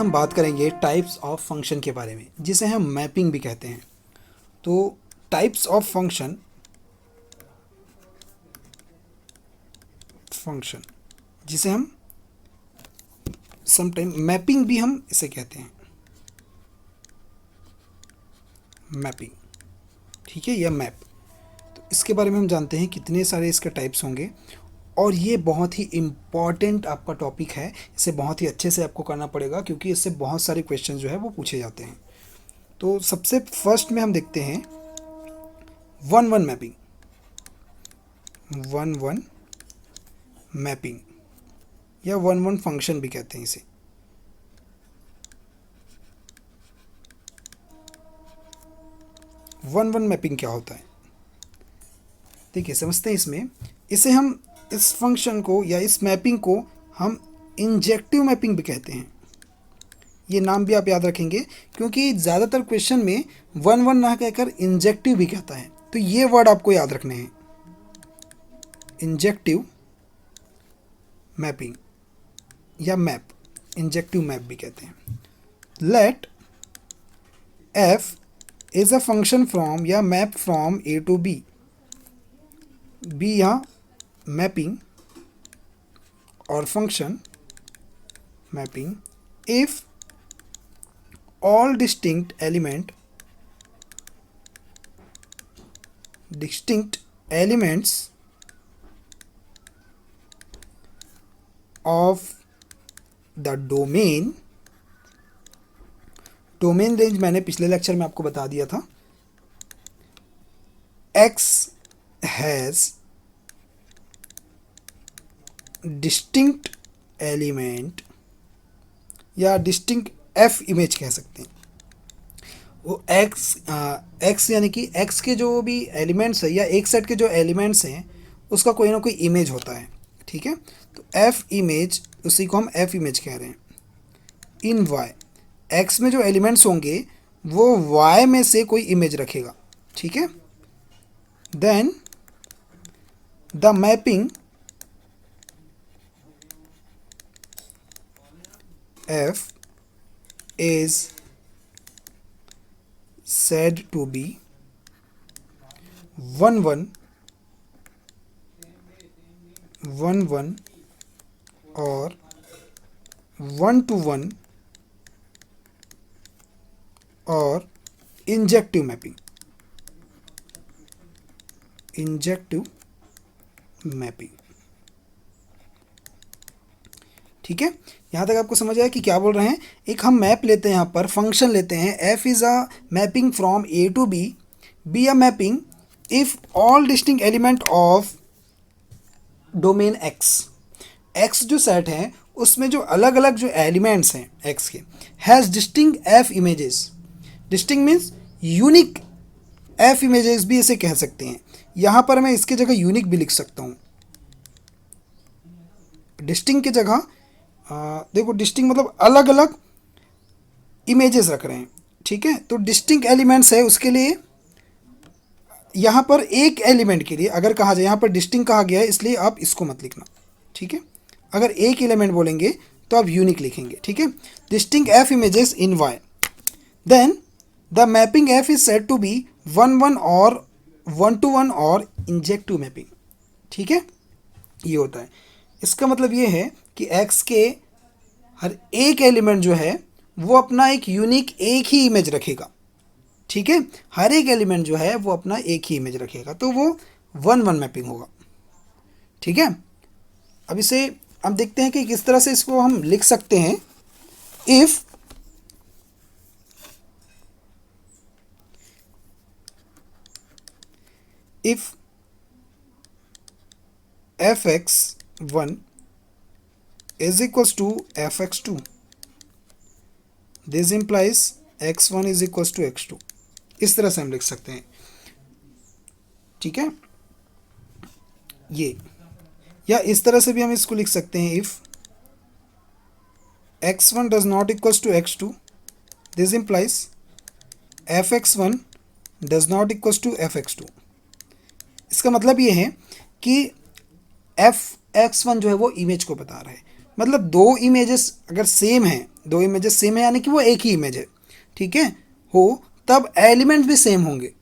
हम बात करेंगे टाइप्स ऑफ फंक्शन के बारे में, जिसे हम मैपिंग भी कहते हैं। तो टाइप्स ऑफ फंक्शन जिसे हम समटाइम मैपिंग भी हम इसे कहते हैं, मैपिंग, ठीक है, या मैप। तो इसके बारे में हम जानते हैं कितने सारे इसके टाइप्स होंगे, और ये बहुत ही इम्पॉर्टेंट आपका टॉपिक है। इसे बहुत ही अच्छे से आपको करना पड़ेगा, क्योंकि इससे बहुत सारे क्वेश्चन जो है वो पूछे जाते हैं। तो सबसे फर्स्ट में हम देखते हैं one one mapping. One one mapping या वन वन फंक्शन भी कहते हैं इसे। वन वन मैपिंग क्या होता है, देखिए समझते हैं इसमें। इसे हम इस फंक्शन को या इस मैपिंग को हम इंजेक्टिव मैपिंग भी कहते हैं। ये नाम भी आप याद रखेंगे, क्योंकि ज़्यादातर क्वेश्चन में वन वन ना कहकर इंजेक्टिव भी कहता है, तो ये वर्ड आपको याद रखने हैं, इंजेक्टिव मैपिंग या मैप, इंजेक्टिव मैप भी कहते हैं। Let F is a function from या map from A to B. B यहाँ मैपिंग और function mapping if all distinct elements of the domain range मैंने पिछले लेक्चर में आपको बता दिया था। X has distinct element या distinct F इमेज कह सकते हैं। वो X यानी कि X के जो भी एलिमेंट्स है या एक सेट के जो एलिमेंट्स हैं उसका कोई ना कोई इमेज होता है, ठीक है। तो F इमेज, उसी को हम F इमेज कह रहे हैं। इन Y, X में जो एलिमेंट्स होंगे वो Y में से कोई इमेज रखेगा, ठीक है। Then the mapping F is said to be one one or one to one और इंजेक्टिव मैपिंग, ठीक है। यहाँ तक आपको समझ आया कि क्या बोल रहे हैं। एक हम मैप लेते हैं, यहाँ पर फंक्शन लेते हैं, f is a mapping from A to B, B a mapping if all distinct element of domain x. X जो सेट है उसमें जो अलग अलग जो एलिमेंट्स हैं एक्स के, has distinct f images. Distinct means unique, F images भी इसे कह सकते हैं। यहाँ पर मैं इसके जगह यूनिक भी लिख सकता हूँ। डिस्टिंक्ट की जगह देखो, डिस्टिंक्ट मतलब अलग अलग इमेजेस रख रहे हैं, ठीक है। तो डिस्टिंक्ट एलिमेंट्स है, उसके लिए यहाँ पर एक एलिमेंट के लिए अगर कहा जाए, यहाँ पर डिस्टिंक्ट कहा गया है इसलिए आप इसको मत लिखना, ठीक है। अगर एक एलिमेंट बोलेंगे तो आप यूनिक लिखेंगे, ठीक है। Distinct f images in y, then the mapping f is said to be one one और वन टू वन और इंजेक्टिव मैपिंग, ठीक है। ये होता है, इसका मतलब ये है कि एक्स के हर एक एलिमेंट जो है वो अपना एक यूनिक एक ही इमेज रखेगा, ठीक है। हर एक एलिमेंट जो है वो अपना एक ही इमेज रखेगा, तो वो वन वन मैपिंग होगा, ठीक है। अब इसे हम देखते हैं कि किस तरह से इसको हम लिख सकते हैं। If fx1 is equals to fx2, this implies x1 is equals to x2। इस तरह से हम लिख सकते हैं, ठीक है। ये या इस तरह से भी हम इसको लिख सकते हैं, if x1 does not equals to x2, this implies fx1 does not equals to fx2। इसका मतलब ये है कि fx1 जो है वो इमेज को बता रहा है। मतलब दो इमेजेस अगर सेम हैं दो इमेजेस सेम है यानी कि वो एक ही इमेज है, ठीक है, हो, तब एलिमेंट भी सेम होंगे।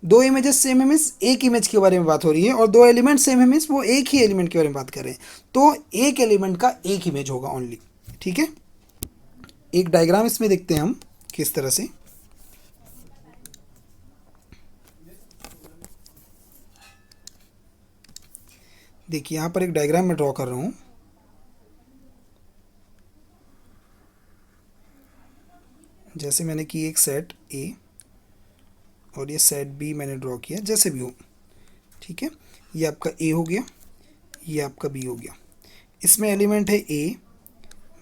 दो इमेजेस सेम है मीन्स एक इमेज के बारे में बात हो रही है, और दो एलिमेंट सेम है मीन्स वो एक ही एलिमेंट के बारे में बात कर रहे हैं। तो एक एलिमेंट का एक इमेज होगा ओनली, ठीक है। एक डायग्राम इसमें देखते हैं हम किस तरह से। देखिए यहाँ पर एक डायग्राम मैं ड्रॉ कर रहा हूँ। जैसे मैंने की एक सेट ए और ये सेट बी मैंने ड्रॉ किया, जैसे भी हो, ठीक है। ये आपका ए हो गया, ये आपका बी हो गया। इसमें एलिमेंट है ए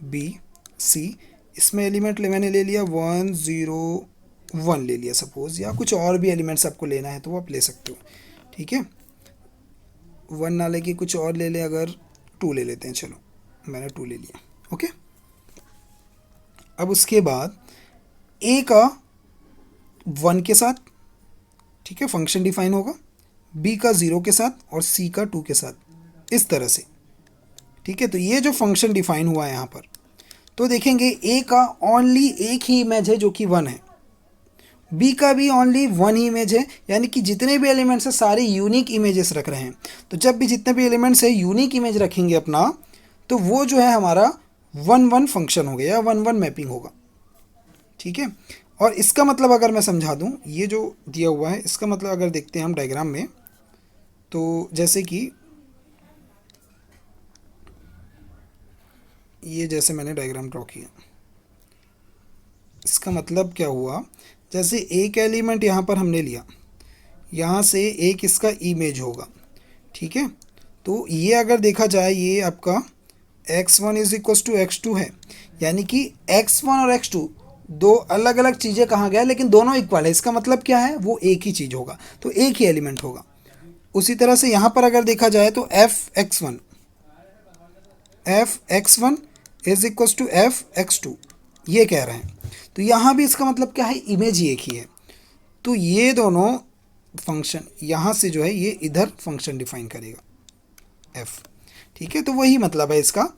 बी सी। इसमें एलिमेंट मैंने ले लिया 1 0 1 ले लिया सपोज, या कुछ और भी एलिमेंट्स आपको लेना है तो वो आप ले सकते हो, ठीक है। 1 ना लेके कुछ और ले ले, अगर 2 ले लेते हैं, चलो मैंने 2 ले लिया, ओके। अब उसके बाद ए का 1 के साथ, ठीक है, फंक्शन डिफाइन होगा, बी का 0 के साथ और सी का 2 के साथ, इस तरह से, ठीक है। तो ये जो फंक्शन डिफाइन हुआ है यहाँ पर, तो देखेंगे ए का ओनली एक ही इमेज है जो कि 1 है, बी का भी ओनली 1 ही इमेज है, यानी कि जितने भी एलिमेंट्स हैं सारे यूनिक इमेजेस रख रहे हैं। तो जब भी जितने भी एलिमेंट्स है यूनिक इमेज रखेंगे अपना, तो वो जो है हमारा 1 1 फंक्शन हो गया या 1 1 मैपिंग होगा, ठीक है। और इसका मतलब अगर मैं समझा दूं, ये जो दिया हुआ है इसका मतलब अगर देखते हैं हम डायग्राम में, तो जैसे कि ये जैसे मैंने डायग्राम ड्रॉ किया, इसका मतलब क्या हुआ, जैसे एक एलिमेंट यहाँ पर हमने लिया, यहाँ से एक इसका इमेज होगा, ठीक है। तो ये अगर देखा जाए, ये आपका x1 is equals to x2 है, यानी कि x1 और x2 दो अलग अलग चीज़ें कहाँ गया, लेकिन दोनों इक्वल है। इसका मतलब क्या है, वो एक ही चीज़ होगा, तो एक ही एलिमेंट होगा। उसी तरह से यहाँ पर अगर देखा जाए तो f(x1) is equals to f(x2), ये कह रहे हैं। तो यहाँ भी इसका मतलब क्या है, इमेज ही एक ही है। तो ये दोनों फंक्शन यहाँ से जो है ये इधर फंक्शन डिफाइन करेगा f, ठीक है। तो वही मतलब है इसका,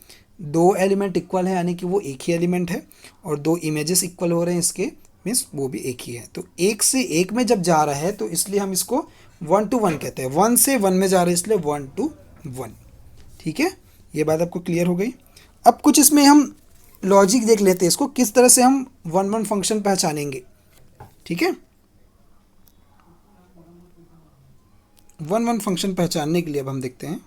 दो एलिमेंट इक्वल है यानी कि वो एक ही एलिमेंट है, और दो इमेजेस इक्वल हो रहे हैं इसके, मीन्स वो भी एक ही है। तो एक से एक में जब जा रहा है तो इसलिए हम इसको 1 to 1 कहते हैं, 1 से 1 में जा रहे हैं इसलिए 1 to 1, ठीक है। ये बात आपको क्लियर हो गई। अब कुछ इसमें हम लॉजिक देख लेते हैं, इसको किस तरह से हम 1 1 फंक्शन पहचानेंगे, ठीक है। 1 1 फंक्शन पहचानने के लिए अब हम देखते हैं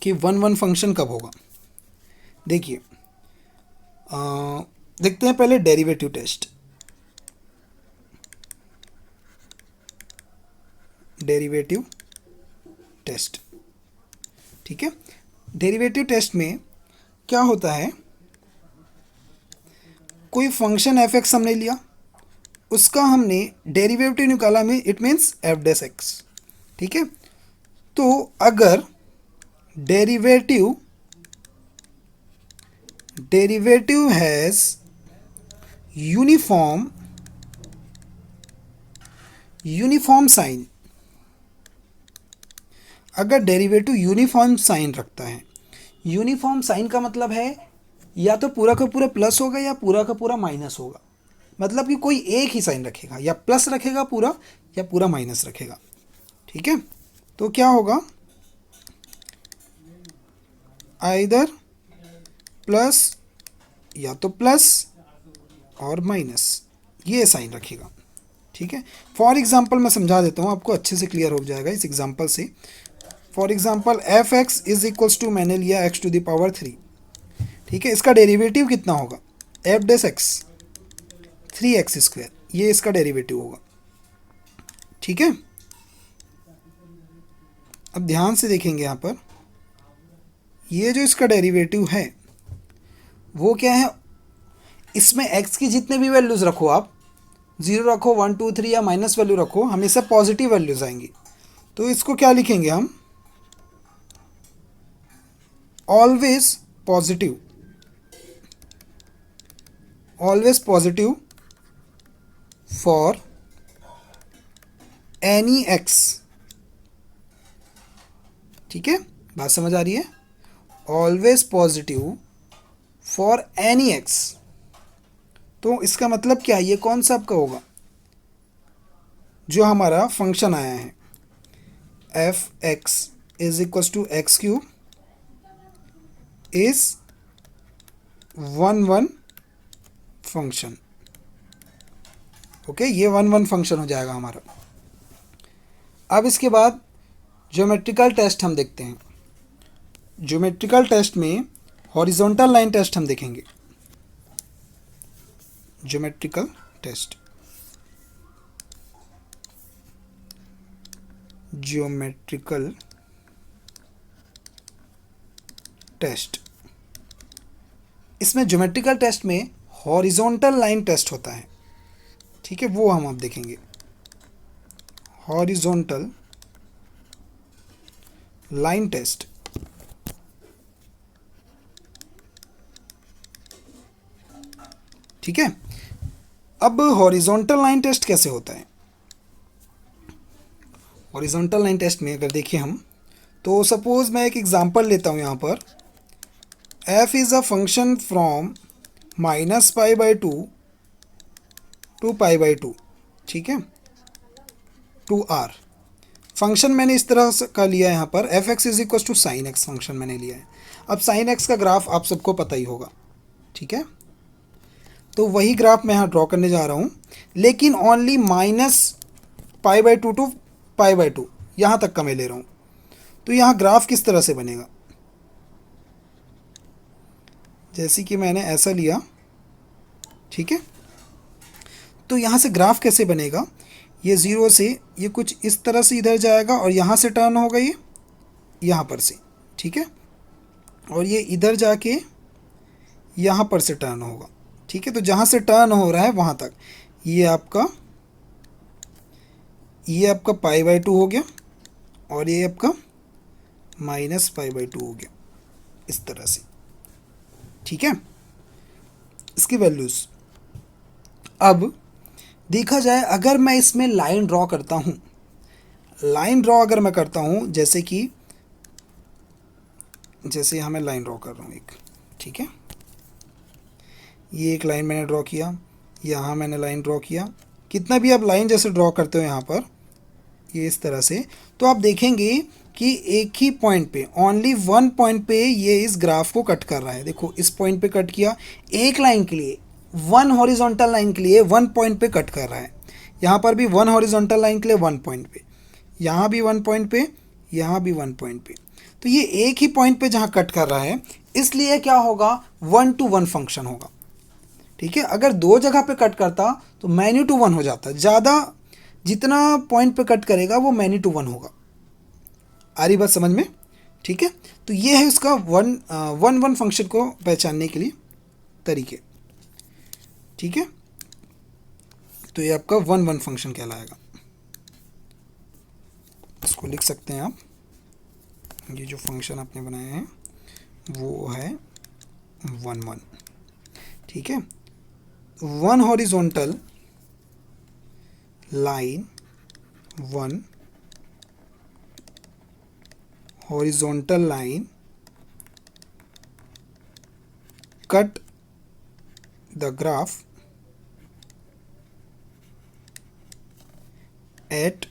कि 1 1 फंक्शन कब होगा। देखिए देखते हैं पहले डेरिवेटिव टेस्ट। डेरिवेटिव टेस्ट, ठीक है। डेरिवेटिव टेस्ट में क्या होता है, कोई फंक्शन एफ एक्स हमने लिया, उसका हमने डेरिवेटिव निकाला, में it means f dash x, ठीक है। तो अगर डेरिवेटिव हैज यूनिफॉर्म साइन, अगर डेरिवेटिव यूनिफॉर्म साइन रखता है, यूनिफॉर्म साइन का मतलब है या तो पूरा का पूरा प्लस होगा या पूरा का पूरा माइनस होगा, मतलब कि कोई एक ही साइन रखेगा, या प्लस रखेगा पूरा या पूरा माइनस रखेगा, ठीक है। तो क्या होगा, आइदर प्लस या तो प्लस और माइनस, ये साइन रखेगा, ठीक है। फॉर एग्जाम्पल मैं समझा देता हूँ, आपको अच्छे से क्लियर हो जाएगा इस एग्जाम्पल से। For example f x is equals to, मैंने लिया एक्स टू द पावर 3, ठीक है। इसका डेरिवेटिव कितना होगा, एफ डेस एक्स 3x², ये इसका डेरिवेटिव होगा, ठीक है। अब ध्यान से देखेंगे यहाँ पर, ये जो इसका डेरिवेटिव है वो क्या है, इसमें x की जितने भी वैल्यूज़ रखो आप, 0 रखो 1 2 3 या माइनस वैल्यू रखो, हमेशा पॉजिटिव वैल्यूज़ आएंगी। तो इसको क्या लिखेंगे हम, always positive, always positive for any x ठीक है, बात समझ आ रही है? Always positive for any x. तो इसका मतलब क्या है, ये कौन सा आपका होगा, जो हमारा फंक्शन आया है f x is equal to x cube is 1 1 function. Okay, ये 1 1 फंक्शन हो जाएगा हमारा। अब इसके बाद ज्योमेट्रिकल टेस्ट हम देखते हैं। ज्योमेट्रिकल टेस्ट में हॉरिजॉन्टल लाइन टेस्ट हम देखेंगे। ज्योमेट्रिकल टेस्ट, ज्योमेट्रिकल टेस्ट, इसमें ज्योमेट्रिकल टेस्ट में हॉरिजॉन्टल लाइन टेस्ट होता है। ठीक है, वो हम अब देखेंगे। Horizontal line test. ठीक है, अब हॉरिजॉन्टल लाइन टेस्ट कैसे होता है? हॉरिजॉन्टल लाइन टेस्ट में अगर देखिए हम, तो सपोज मैं एक एग्जांपल लेता हूँ यहाँ पर। f is a function from -π/2 to π/2, ठीक है, टू r। फंक्शन मैंने इस तरह का लिया है यहाँ पर, f x is equal to sine x function मैंने लिया है। अब साइन एक्स का ग्राफ आप सबको पता ही होगा, ठीक है, तो वही ग्राफ मैं यहाँ ड्रॉ करने जा रहा हूँ, लेकिन ओनली -π/2 टू π/2 यहाँ तक का मैं ले रहा हूँ। तो यहाँ ग्राफ किस तरह से बनेगा, जैसे कि मैंने ऐसा लिया, ठीक है, तो यहाँ से ग्राफ कैसे बनेगा, ये ज़ीरो से ये कुछ इस तरह से इधर जाएगा और यहाँ से टर्न होगा ये यहाँ पर से, ठीक है, और ये इधर जाके यहाँ पर से टर्न होगा, ठीक है। तो जहाँ से टर्न हो रहा है वहाँ तक ये आपका π/2 हो गया और ये आपका -π/2 हो गया, इस तरह से, ठीक है, इसकी वैल्यूज़। अब देखा जाए अगर मैं इसमें लाइन ड्रॉ करता हूँ, लाइन ड्रॉ अगर मैं करता हूँ, जैसे कि जैसे यहाँ मैं लाइन ड्रॉ कर रहा हूँ एक, ठीक है, ये एक लाइन मैंने ड्रॉ किया, यहाँ मैंने लाइन ड्रॉ किया, कितना भी आप लाइन जैसे ड्रॉ करते हो यहाँ पर, ये इस तरह से, तो आप देखेंगे कि एक ही पॉइंट पे, ओनली वन पॉइंट पे ये इस ग्राफ को कट कर रहा है। देखो इस पॉइंट पे कट किया, एक लाइन के लिए, वन हॉरिजॉन्टल लाइन के लिए वन पॉइंट पे कट कर रहा है। यहाँ पर भी वन हॉरिजॉन्टल लाइन के लिए वन पॉइंट पे, यहाँ भी वन पॉइंट पे, यहाँ भी वन पॉइंट पे। तो ये एक ही पॉइंट पे जहाँ कट कर रहा है, इसलिए क्या होगा, 1 to 1 फंक्शन होगा, ठीक है। अगर दो जगह पे कट करता तो मैनी टू वन हो जाता, ज़्यादा जितना पॉइंट पे कट करेगा वो मैनी टू वन होगा। आ रही बात समझ में, ठीक है। तो ये है उसका 1 फंक्शन को पहचानने के लिए तरीके, ठीक है। तो ये आपका 1 फंक्शन कहलाएगा, इसको लिख सकते हैं आप। ये जो फंक्शन आपने बनाए हैं वो है 1 ठीक है। 1 horizontal line, 1 horizontal line cut the graph eight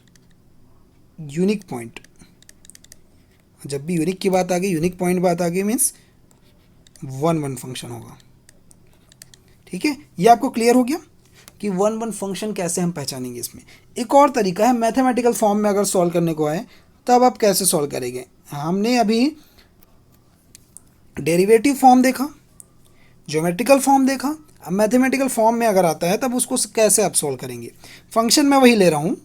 unique point. जब भी यूनिक की बात आ गई, यूनिक पॉइंट बात आ गई, मीन्स 1 फंक्शन होगा, ठीक है। ये आपको क्लियर हो गया कि 1 फंक्शन कैसे हम पहचानेंगे। इसमें एक और तरीका है, मैथमेटिकल फॉर्म में अगर सॉल्व करने को आए तब आप कैसे सॉल्व करेंगे। हमने अभी डेरिवेटिव फॉर्म देखा, ज्योमेट्रिकल फॉर्म देखा, अब मैथमेटिकल फॉर्म में अगर आता है तब उसको कैसे आप सॉल्व करेंगे। फंक्शन मैं वही ले रहा हूँ,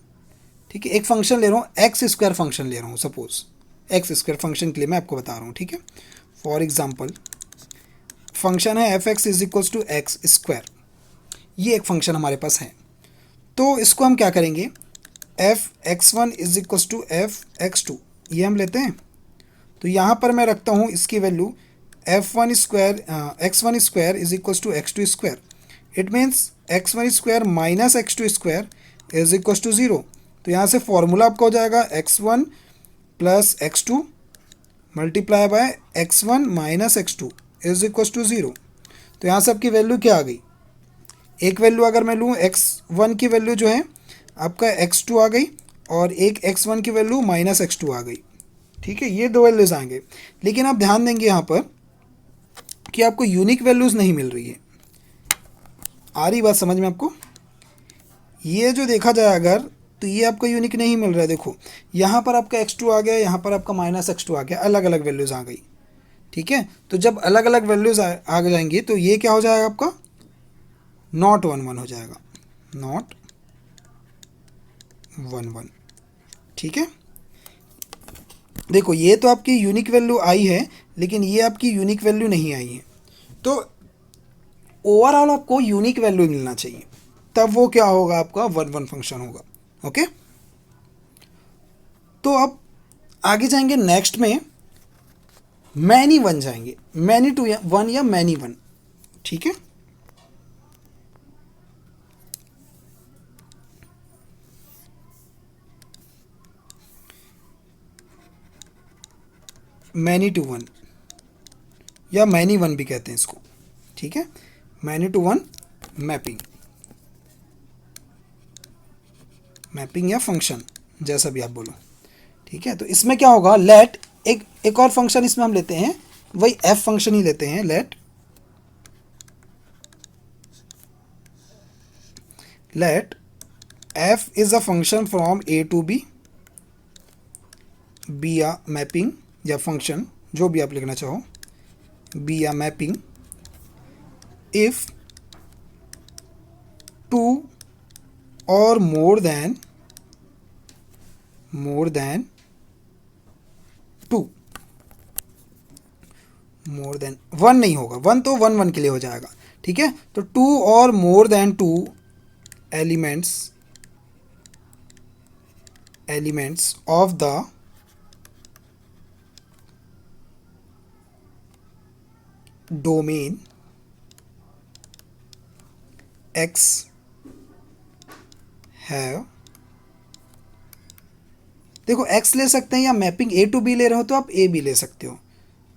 ठीक है, एक फंक्शन ले रहा हूँ, x² फंक्शन ले रहा हूँ, सपोज x² फंक्शन के लिए मैं आपको बता रहा हूँ, ठीक है। फॉर एग्जांपल फंक्शन है f(x) is equals to x², ये एक फंक्शन हमारे पास है। तो इसको हम क्या करेंगे, f(x1) is equals to f(x2), ये हम लेते हैं। तो यहाँ पर मैं रखता हूँ इसकी value x1² is equals to x2²। It means x1² minus x2² is equals to 0। तो यहाँ से फॉर्मूला आपका हो जाएगा x1 plus x2 multiply by x1 minus x2 is equal to 0। तो यहाँ से आपकी वैल्यू क्या आ गई, एक वैल्यू अगर मैं लूँ x1 की वैल्यू जो है आपका x2 आ गई, और एक x1 की वैल्यू माइनस x2 आ गई। ठीक है, ये दो वैल्यूज़ आएंगे। लेकिन आप ध्यान देंगे यहाँ पर कि आपको यूनिक वैल्यूज़ नहीं मिल रही है। आ रही बात समझ में आपको? ये जो देखा जाए अगर, तो ये आपको यूनिक नहीं मिल रहा है। देखो यहाँ पर आपका x2 आ गया, यहाँ पर आपका माइनस x2 आ गया, अलग अलग वैल्यूज़ आ गई। ठीक है, तो जब अलग अलग वैल्यूज़ आ जाएंगी तो ये क्या हो जाएगा आपका, नॉट 1 1 हो जाएगा, नॉट 1 1। ठीक है, देखो ये तो आपकी यूनिक वैल्यू आई है, लेकिन ये आपकी यूनिक वैल्यू नहीं आई है। तो ओवरऑल आपको यूनिक वैल्यू मिलना चाहिए, तब वो क्या होगा, आपका 1 1 फंक्शन होगा। ओके, तो अब आगे जाएंगे नेक्स्ट में, मैनी वन जाएंगे, मैनी टू वन या मैनी वन। ठीक है, मैनी टू वन या मैनी वन भी कहते हैं इसको। ठीक है, many to one mapping, mapping या फंक्शन, जैसा भी आप बोलो। ठीक है, तो इसमें क्या होगा, लेट एक और फंक्शन इसमें हम लेते हैं, वही एफ फंक्शन ही लेते हैं। Let F is a function from A to B, B या मैपिंग या फंक्शन, जो भी आप लिखना चाहो, बी या मैपिंग, इफ टू और more than two, more than one नहीं होगा, वन तो वन वन के लिए हो जाएगा। ठीक है, तो टू और more than two elements of the domain x have, देखो x ले सकते हैं, या मैपिंग ए टू बी ले रहे हो तो आप ए भी ले सकते हो,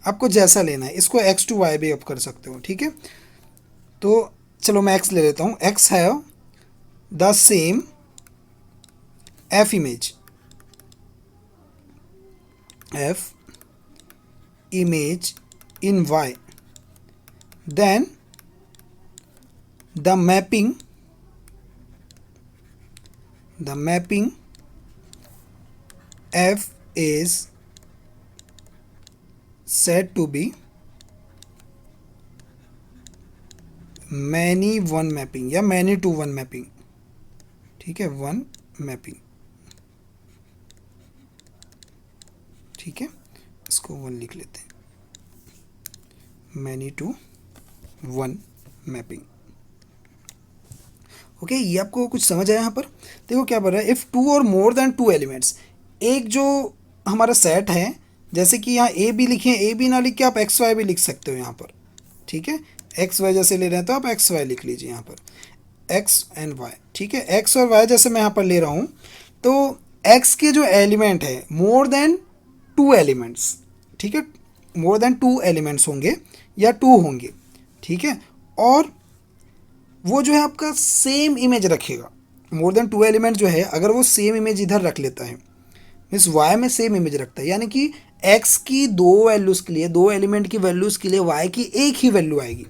आपको जैसा लेना है। इसको x टू y भी आप कर सकते हो। ठीक है, तो चलो मैं x ले लेता हूँ, x have the same f image, in y, then the mapping f is said to be many one mapping या many to one mapping। ठीक है, वन मैपिंग। ठीक है, इसको वन लिख लेते हैं, many to one mapping. Okay, ये आपको कुछ समझ आया यहाँ पर? देखो क्या बोल रहा है, इफ़ टू और मोर देन टू एलिमेंट्स, एक जो हमारा सेट है, जैसे कि यहाँ ए बी लिखे, ए बी ना लिख के आप एक्स वाई भी लिख सकते हो यहाँ पर। ठीक है, एक्स वाई जैसे ले रहे हैं तो आप एक्स वाई लिख लीजिए यहाँ पर, एक्स एंड वाई। ठीक है, एक्स और वाई जैसे मैं यहाँ पर ले रहा हूँ, तो एक्स के जो एलिमेंट है मोर देन टू एलिमेंट्स, ठीक है, मोर देन टू एलिमेंट्स होंगे या टू होंगे। ठीक है, और वो जो है आपका सेम इमेज रखेगा, मोर देन टू एलिमेंट जो है, अगर वो सेम इमेज इधर रख लेता है, मीन्स वाई में सेम इमेज रखता है, यानी कि एक्स की दो वैल्यूज़ के लिए, दो एलिमेंट की वैल्यूज़ के लिए वाई की एक ही वैल्यू आएगी।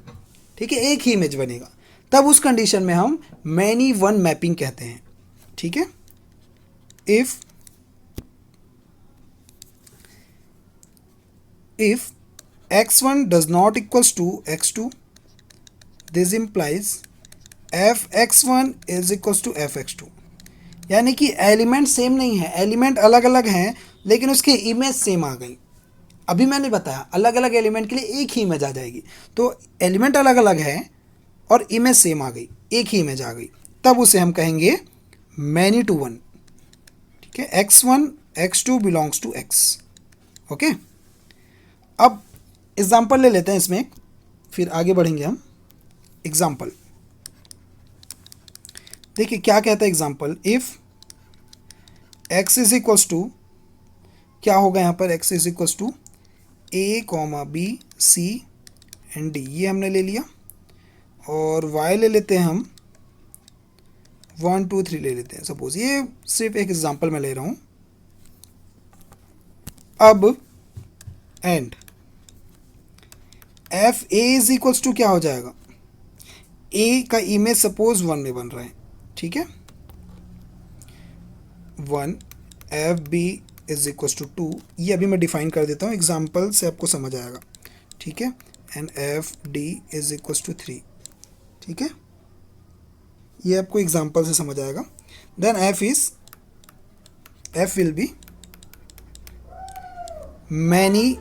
ठीक है, एक ही इमेज बनेगा, तब उस कंडीशन में हम मैनी वन मैपिंग कहते हैं। ठीक है, if x1 does not equals to x2, this implies fx1 is equals to fx2। यानी कि एलिमेंट सेम नहीं है, एलिमेंट अलग अलग हैं, लेकिन उसकी इमेज सेम आ गई। अभी मैंने बताया अलग अलग एलिमेंट के लिए एक ही इमेज आ जाएगी, तो एलिमेंट अलग अलग है और इमेज सेम आ गई, एक ही इमेज आ गई, तब उसे हम कहेंगे मैनी टू वन। ठीक है, x1 x2 belongs to x। Okay, अब एग्जाम्पल ले लेते हैं इसमें, फिर आगे बढ़ेंगे हम। एग्जाम्पल देखिए क्या कहता है example, if x is equals to, क्या होगा यहाँ पर, x is equals to A comma B C and D, ये हमने ले लिया। और वाई ले लेते हैं हम 1 2 3 ले लेते हैं सपोज, ये सिर्फ एक एग्जांपल मैं ले रहा हूँ। अब and f A is equals to क्या हो जाएगा, ए का इमेज सपोज 1 में बन रहा है, ठीक है, 1 f B is equals to 2, ये अभी मैं डिफाइन कर देता हूँ, एग्जाम्पल से आपको समझ आएगा, ठीक है, and f D is equals to 3, ठीक है, ये आपको एग्जाम्पल से समझ आएगा। Then f will be many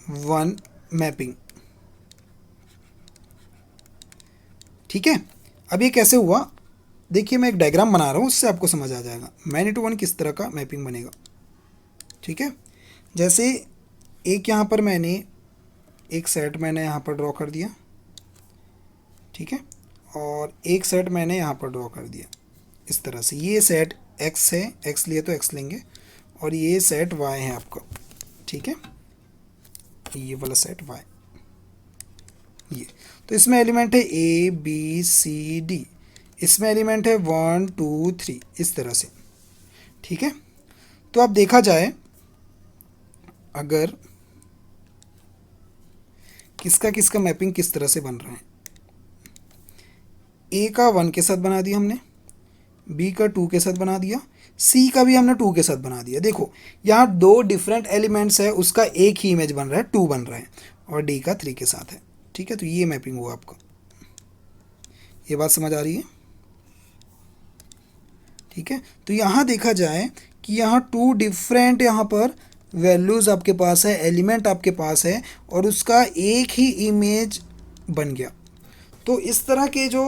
one mapping, ठीक है। अब ये कैसे हुआ, देखिए मैं एक डायग्राम बना रहा हूँ, उससे आपको समझ आ जाएगा मैनी टू वन किस तरह का मैपिंग बनेगा, ठीक है। जैसे एक यहाँ पर मैंने एक सेट मैंने यहाँ पर ड्रॉ कर दिया, ठीक है, और एक सेट मैंने यहाँ पर ड्रॉ कर दिया इस तरह से, ये सेट x है, x लिए तो x लेंगे, और ये सेट y है आपका, ठीक है, ये वाला सेट y, ये तो इसमें एलिमेंट है a b c d, इसमें एलिमेंट है 1 2 3 इस तरह से, ठीक है। तो अब देखा जाए अगर किसका किसका मैपिंग किस तरह से बन रहा है, ए का 1 के साथ बना दिया हमने, बी का 2 के साथ बना दिया, सी का भी हमने 2 के साथ बना दिया। देखो यहाँ 2 डिफरेंट एलिमेंट्स है, उसका एक ही इमेज बन रहा है, 2 बन रहा है, और डी का 3 के साथ है, ठीक है। तो ये मैपिंग हुआ आपका, ये बात समझ आ रही है, ठीक है। तो यहाँ देखा जाए कि यहाँ 2 डिफरेंट यहाँ पर वैल्यूज़ आपके पास है, एलिमेंट आपके पास है, और उसका एक ही इमेज बन गया। तो इस तरह के जो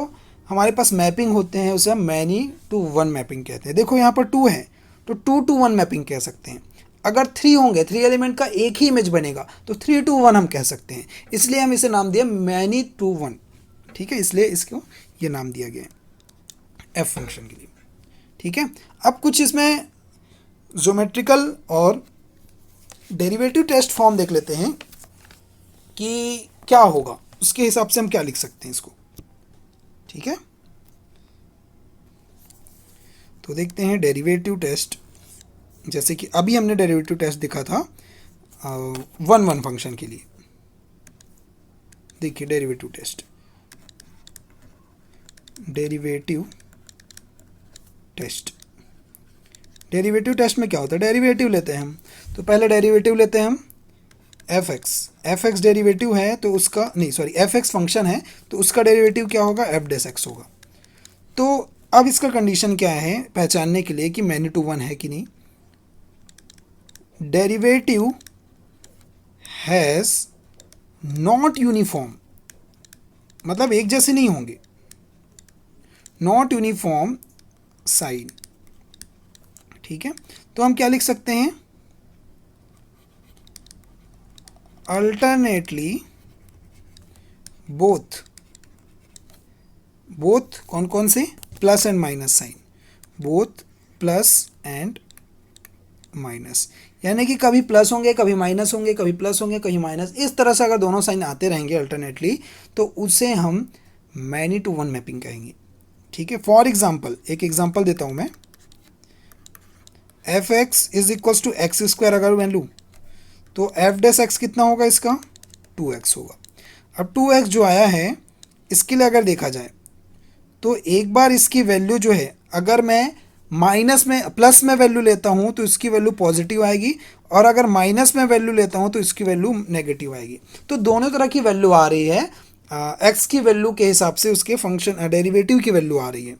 हमारे पास मैपिंग होते हैं उसे हम मैनी टू वन मैपिंग कहते हैं। देखो यहाँ पर 2 है तो 2 to 1 मैपिंग कह सकते हैं। अगर 3 होंगे, 3 एलिमेंट का एक ही इमेज बनेगा तो 3 to 1 हम कह सकते हैं, इसलिए हम इसे नाम दिया मैनी टू वन, ठीक है, इसलिए इसको ये नाम दिया गया है एफ फंक्शन के लिए, ठीक है। अब कुछ इसमें ज्योमेट्रिकल और डेरिवेटिव टेस्ट फॉर्म देख लेते हैं कि क्या होगा, उसके हिसाब से हम क्या लिख सकते हैं इसको, ठीक है। तो देखते हैं डेरिवेटिव टेस्ट, जैसे कि अभी हमने डेरिवेटिव टेस्ट देखा था 1 1 फंक्शन के लिए। देखिए डेरिवेटिव टेस्ट में क्या होता है, डेरिवेटिव लेते हैं हम, तो पहले डेरिवेटिव लेते हैं हम एफ एक्स डेरिवेटिव है तो उसका नहीं सॉरी एफ एक्स फंक्शन है तो उसका डेरिवेटिव क्या होगा, एफ डेस एक्स होगा। तो अब इसका कंडीशन क्या है पहचानने के लिए कि मैनी टू वन है कि नहीं, डेरिवेटिव हैज़ नॉट यूनिफॉर्म, मतलब एक जैसे नहीं होंगे, नॉट यूनिफॉर्म साइन, ठीक है। तो हम क्या लिख सकते हैं, अल्टरनेटली बोथ कौन कौन से, plus and minus sign, both plus and minus, यानी कि कभी प्लस होंगे कभी माइनस होंगे, कभी प्लस होंगे कभी माइनस, इस तरह से अगर दोनों साइन आते रहेंगे अल्टरनेटली तो उसे हम मैनी टू वन मैपिंग कहेंगे, ठीक है। फॉर एग्जाम्पल एक एग्जाम्पल देता हूँ मैं, f x is equals to x square अगर मैं लूँ तो एफ डेस एक्स कितना होगा इसका, 2x होगा। अब 2x जो आया है इसके लिए अगर देखा जाए तो एक बार इसकी वैल्यू जो है अगर मैं माइनस में प्लस में वैल्यू लेता हूँ तो इसकी वैल्यू पॉजिटिव आएगी, और अगर माइनस में वैल्यू लेता हूँ तो इसकी वैल्यू नेगेटिव आएगी। तो दोनों तरह की वैल्यू आ रही है, एक्स की वैल्यू के हिसाब से उसके फंक्शन डेरिवेटिव की वैल्यू आ रही है।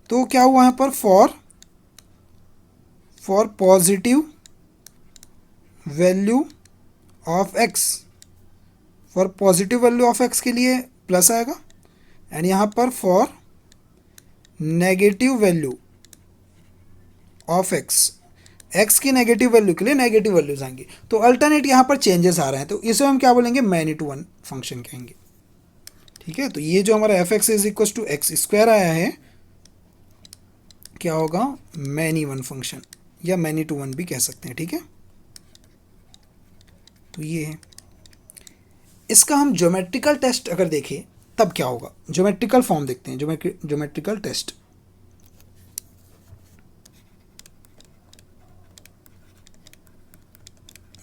तो क्या हुआ यहाँ पर, for positive value of x, for positive value of x के लिए प्लस आएगा, एंड यहाँ पर for negative value of x की नेगेटिव वैल्यू के लिए नेगेटिव वैल्यूज आएंगे। तो अल्टरनेट यहाँ पर चेंजेस आ रहे हैं, तो इसे हम क्या बोलेंगे, मैनी टू वन फंक्शन कहेंगे, ठीक है। तो ये जो हमारा f x is equal to x square आया है क्या होगा, मैनी वन फंक्शन या मैनी टू वन भी कह सकते हैं, ठीक है। तो ये है। इसका हम ज्योमेट्रिकल टेस्ट अगर देखें तब क्या होगा, ज्योमेट्रिकल फॉर्म देखते हैं, ज्योमेट्रिकल टेस्ट।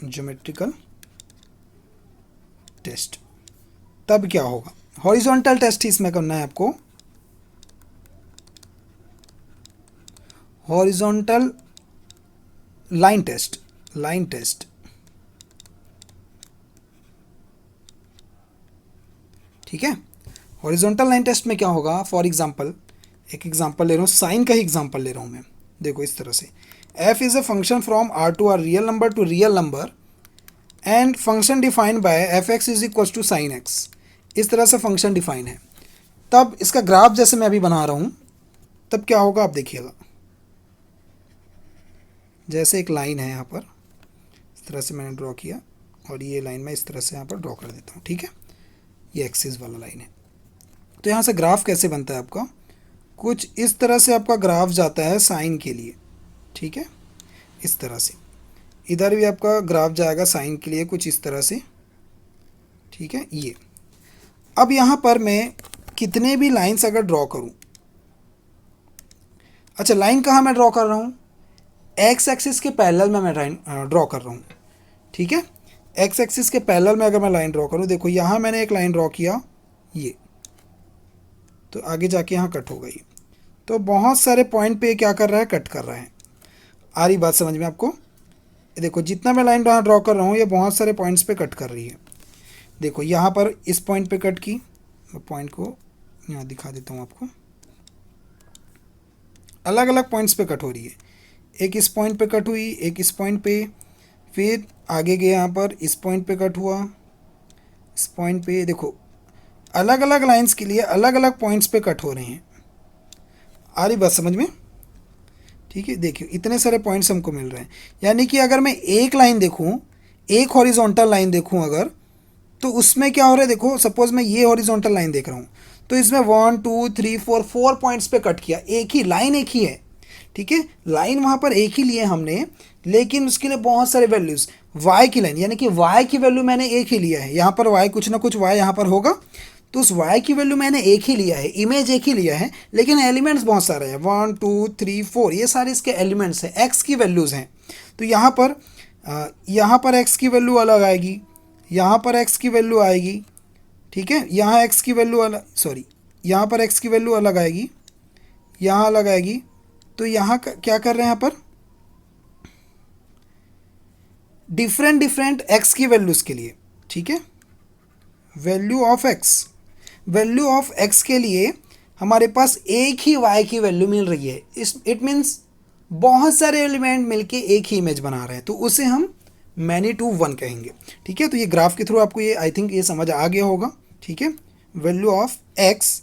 ज्योमेट्रिकल टेस्ट तब क्या होगा, हॉरिजॉन्टल टेस्ट ही इसमें करना है आपको, horizontal line test, line test. ठीक है, हॉरिजॉन्टल लाइन टेस्ट में क्या होगा, फॉर एग्जांपल एक एग्जांपल ले रहा हूँ, साइन का ही एग्जांपल ले रहा हूँ मैं। देखो इस तरह से f is a function from r to r, real number to real number, and function defined by f x is equal to sine x. इस तरह से फंक्शन डिफाइन है। तब इसका ग्राफ जैसे मैं अभी बना रहा हूँ तब क्या होगा आप देखिएगा, जैसे एक लाइन है यहाँ पर, इस तरह से मैंने ड्रॉ किया, और ये लाइन मैं इस तरह से यहाँ पर ड्रॉ कर देता हूँ। ठीक है, ये एक्सिस वाला लाइन है। तो यहाँ से ग्राफ कैसे बनता है आपका, कुछ इस तरह से आपका ग्राफ जाता है साइन के लिए। ठीक है, इस तरह से इधर भी आपका ग्राफ जाएगा साइन के लिए कुछ इस तरह से। ठीक है, ये अब यहाँ पर मैं कितने भी लाइंस अगर ड्रॉ करूँ, अच्छा लाइन कहाँ मैं ड्रॉ कर रहा हूँ, एक्स एक्सिस के पैरेलल में मैं लाइन ड्रॉ कर रहा हूँ। ठीक है, एक्स एक्सिस के पैरेलल में अगर मैं लाइन ड्रॉ करूँ, देखो यहाँ मैंने एक लाइन ड्रॉ किया, ये तो आगे जाके यहाँ कट हो गई। तो बहुत सारे पॉइंट पे क्या कर रहा है, कट कर रहा है। आ रही बात समझ में आपको, देखो जितना मैं लाइन ड्रॉ कर रहा हूँ ये बहुत सारे पॉइंट्स पे कट कर रही है। देखो यहाँ पर इस पॉइंट पे कट की, मैं पॉइंट को यहाँ दिखा देता हूँ आपको, अलग अलग पॉइंट्स पे कट हो रही है। एक इस पॉइंट पे कट हुई, एक इस पॉइंट पे, फिर आगे गए यहाँ पर इस पॉइंट पे कट हुआ, इस पॉइंट पे। देखो अलग अलग लाइंस के लिए अलग अलग पॉइंट्स पे कट हो रहे हैं। आ रही बात समझ में। ठीक है, देखिए इतने सारे पॉइंट्स हमको मिल रहे हैं, यानी कि अगर मैं एक लाइन देखूं, एक हॉरिजॉन्टल लाइन देखूं अगर, तो उसमें क्या हो रहा है, देखो सपोज मैं ये हॉरिजॉन्टल लाइन देख रहा हूँ, तो इसमें 1 2 3 4 4 पॉइंट्स पे कट किया, एक ही लाइन, एक ही है। ठीक है, लाइन वहाँ पर एक ही लिए हमने, लेकिन उसके लिए बहुत सारे वैल्यूज़, y की लाइन, यानी कि y की वैल्यू मैंने एक ही लिया है। यहाँ पर y कुछ ना कुछ y यहाँ पर होगा, तो उस y की वैल्यू मैंने एक ही लिया है, इमेज एक ही लिया है, लेकिन एलिमेंट्स बहुत सारे हैं, 1 2 3 4, ये सारे इसके एलिमेंट्स हैं, x की वैल्यूज़ हैं। तो यहाँ पर x की वैल्यू अलग आएगी, यहाँ पर x की वैल्यू आएगी। ठीक है, यहाँ x की वैल्यू अलग, सॉरी यहाँ पर x की वैल्यू अलग आएगी, यहाँ अलग आएगी। तो यहाँ क्या कर रहे हैं, यहाँ पर डिफरेंट डिफरेंट x की वैल्यूज़ के लिए। ठीक है, वैल्यू ऑफ x के लिए हमारे पास एक ही y की वैल्यू मिल रही है। इट मीन्स बहुत सारे एलिमेंट मिलके एक ही इमेज बना रहे हैं, तो उसे हम मैनी टू वन कहेंगे। ठीक है, तो ये ग्राफ के थ्रू आपको ये आई थिंक ये समझ आ गया होगा। ठीक है, वैल्यू ऑफ x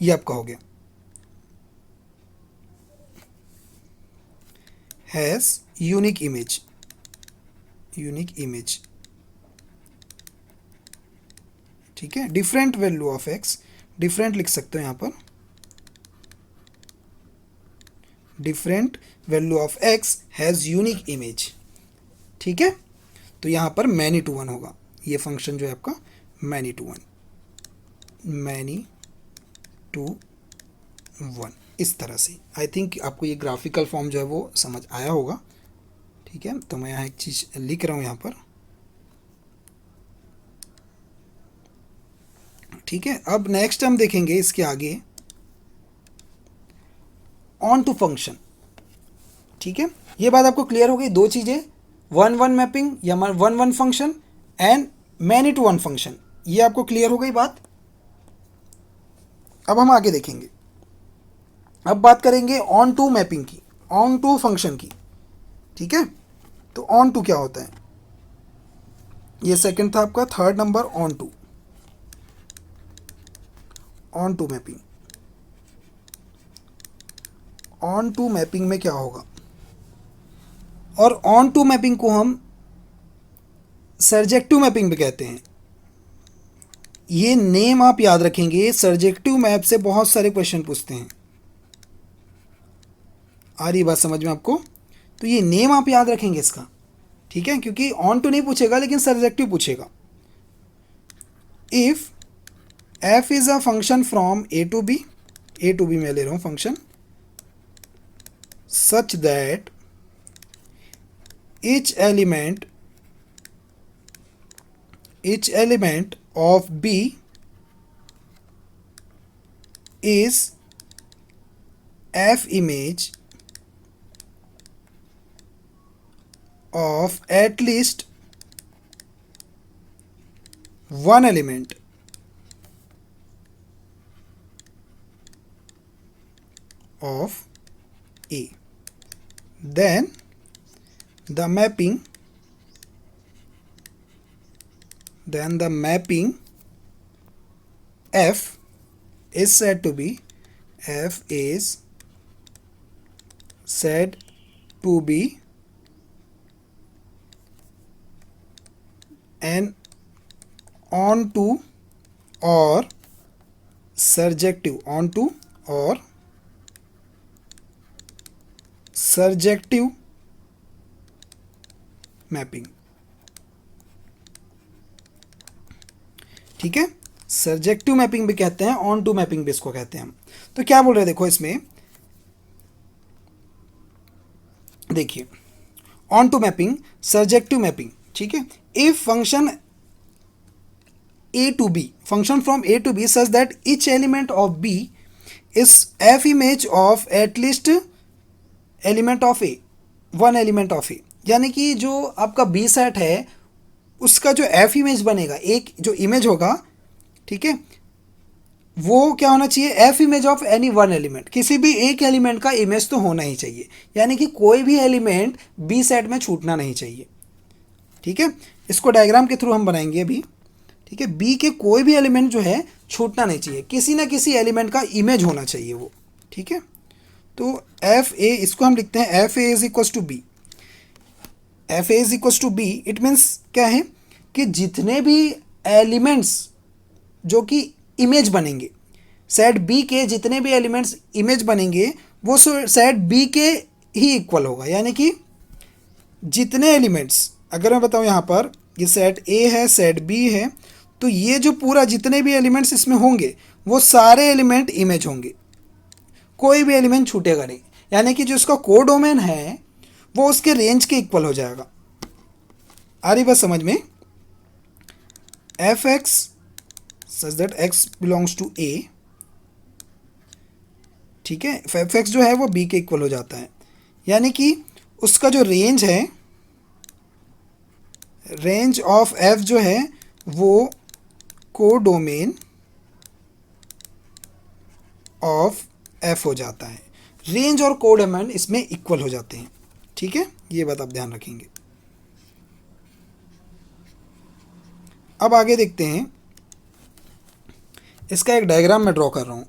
ये आपका हो गया, हैज़ यूनिक इमेज, ठीक है। Different value of x, different लिख सकते हो यहाँ पर, different value of x has unique image. ठीक है, तो यहाँ पर मैनी टू वन होगा, ये फंक्शन जो है आपका मैनी टू वन, इस तरह से। आई थिंक आपको ये ग्राफिकल फॉर्म जो है वो समझ आया होगा। ठीक है, तो मैं यहाँ एक चीज़ लिख रहा हूँ यहाँ पर। ठीक है, अब नेक्स्ट हम देखेंगे इसके आगे ऑन टू फंक्शन। ठीक है, ये बात आपको क्लियर हो गई, दो चीज़ें, 1-1 मैपिंग या 1-1 function and many to one function, ये आपको क्लियर हो गई बात। अब हम आगे देखेंगे, अब बात करेंगे ऑन टू मैपिंग की, ऑन टू फंक्शन की। ठीक है, तो ऑन टू क्या होता है, ये सेकंड था आपका, third number onto mapping. Onto mapping में क्या होगा, और ऑन टू मैपिंग को हम सर्जेक्टिव मैपिंग भी कहते हैं। ये नेम आप याद रखेंगे, सर्जेक्टिव मैप से बहुत सारे क्वेश्चन पूछते हैं। आ रही बात समझ में आपको, तो ये नेम आप याद रखेंगे इसका, ठीक है, क्योंकि ऑन टू नहीं पूछेगा लेकिन सर्जेक्टिव पूछेगा। If f is a function from A to B मैं ले रहा हूं function, such that each element each element of B is f image of at least one element of A. Then the mapping F is said to be an onto or surjective mapping. ठीक है, surjective mapping भी कहते हैं, on to mapping भी इसको कहते हैं हम। तो क्या बोल रहे हैं देखो इसमें, देखिए onto mapping, surjective mapping. ठीक है, if function function from A to B such that each element of B is f image of at least element of A, one element of A। यानी कि जो आपका B set है उसका जो f image बनेगा, एक जो इमेज होगा, ठीक है, वो क्या होना चाहिए, f image of any one element, किसी भी एक एलिमेंट का इमेज तो होना ही चाहिए। यानी कि कोई भी एलिमेंट B सेट में छूटना नहीं चाहिए। ठीक है, इसको डायग्राम के थ्रू हम बनाएंगे अभी। ठीक है, बी के कोई भी एलिमेंट जो है छूटना नहीं चाहिए, किसी ना किसी एलिमेंट का इमेज होना चाहिए वो। ठीक है, तो एफ ए, इसको हम लिखते हैं f A is equal to B. F A is equal to B, it means क्या है कि जितने भी एलिमेंट्स जो कि इमेज बनेंगे, सेट बी के जितने भी एलिमेंट्स इमेज बनेंगे वो सेट बी के ही इक्वल होगा। यानी कि जितने एलिमेंट्स, अगर मैं बताऊं यहाँ पर ये सेट ए है, सेट बी है, तो ये जो पूरा जितने भी एलिमेंट्स इसमें होंगे वो सारे एलिमेंट इमेज होंगे, कोई भी एलिमेंट छूटेगा नहीं। यानी कि जो इसका कोडोमेन है वो उसके रेंज के इक्वल हो जाएगा। आ रही बात समझ में? F x such that x belongs to A, ठीक है, एफ एक्स जो है वो बी के इक्वल हो जाता है। यानी कि उसका जो रेंज है, रेंज ऑफ एफ जो है वो कोडोमेन ऑफ एफ हो जाता है। रेंज और कोडोमेन इसमें इक्वल हो जाते हैं। ठीक है, ये बात आप ध्यान रखेंगे। अब आगे देखते हैं, इसका एक डायग्राम मैं ड्रॉ कर रहा हूं।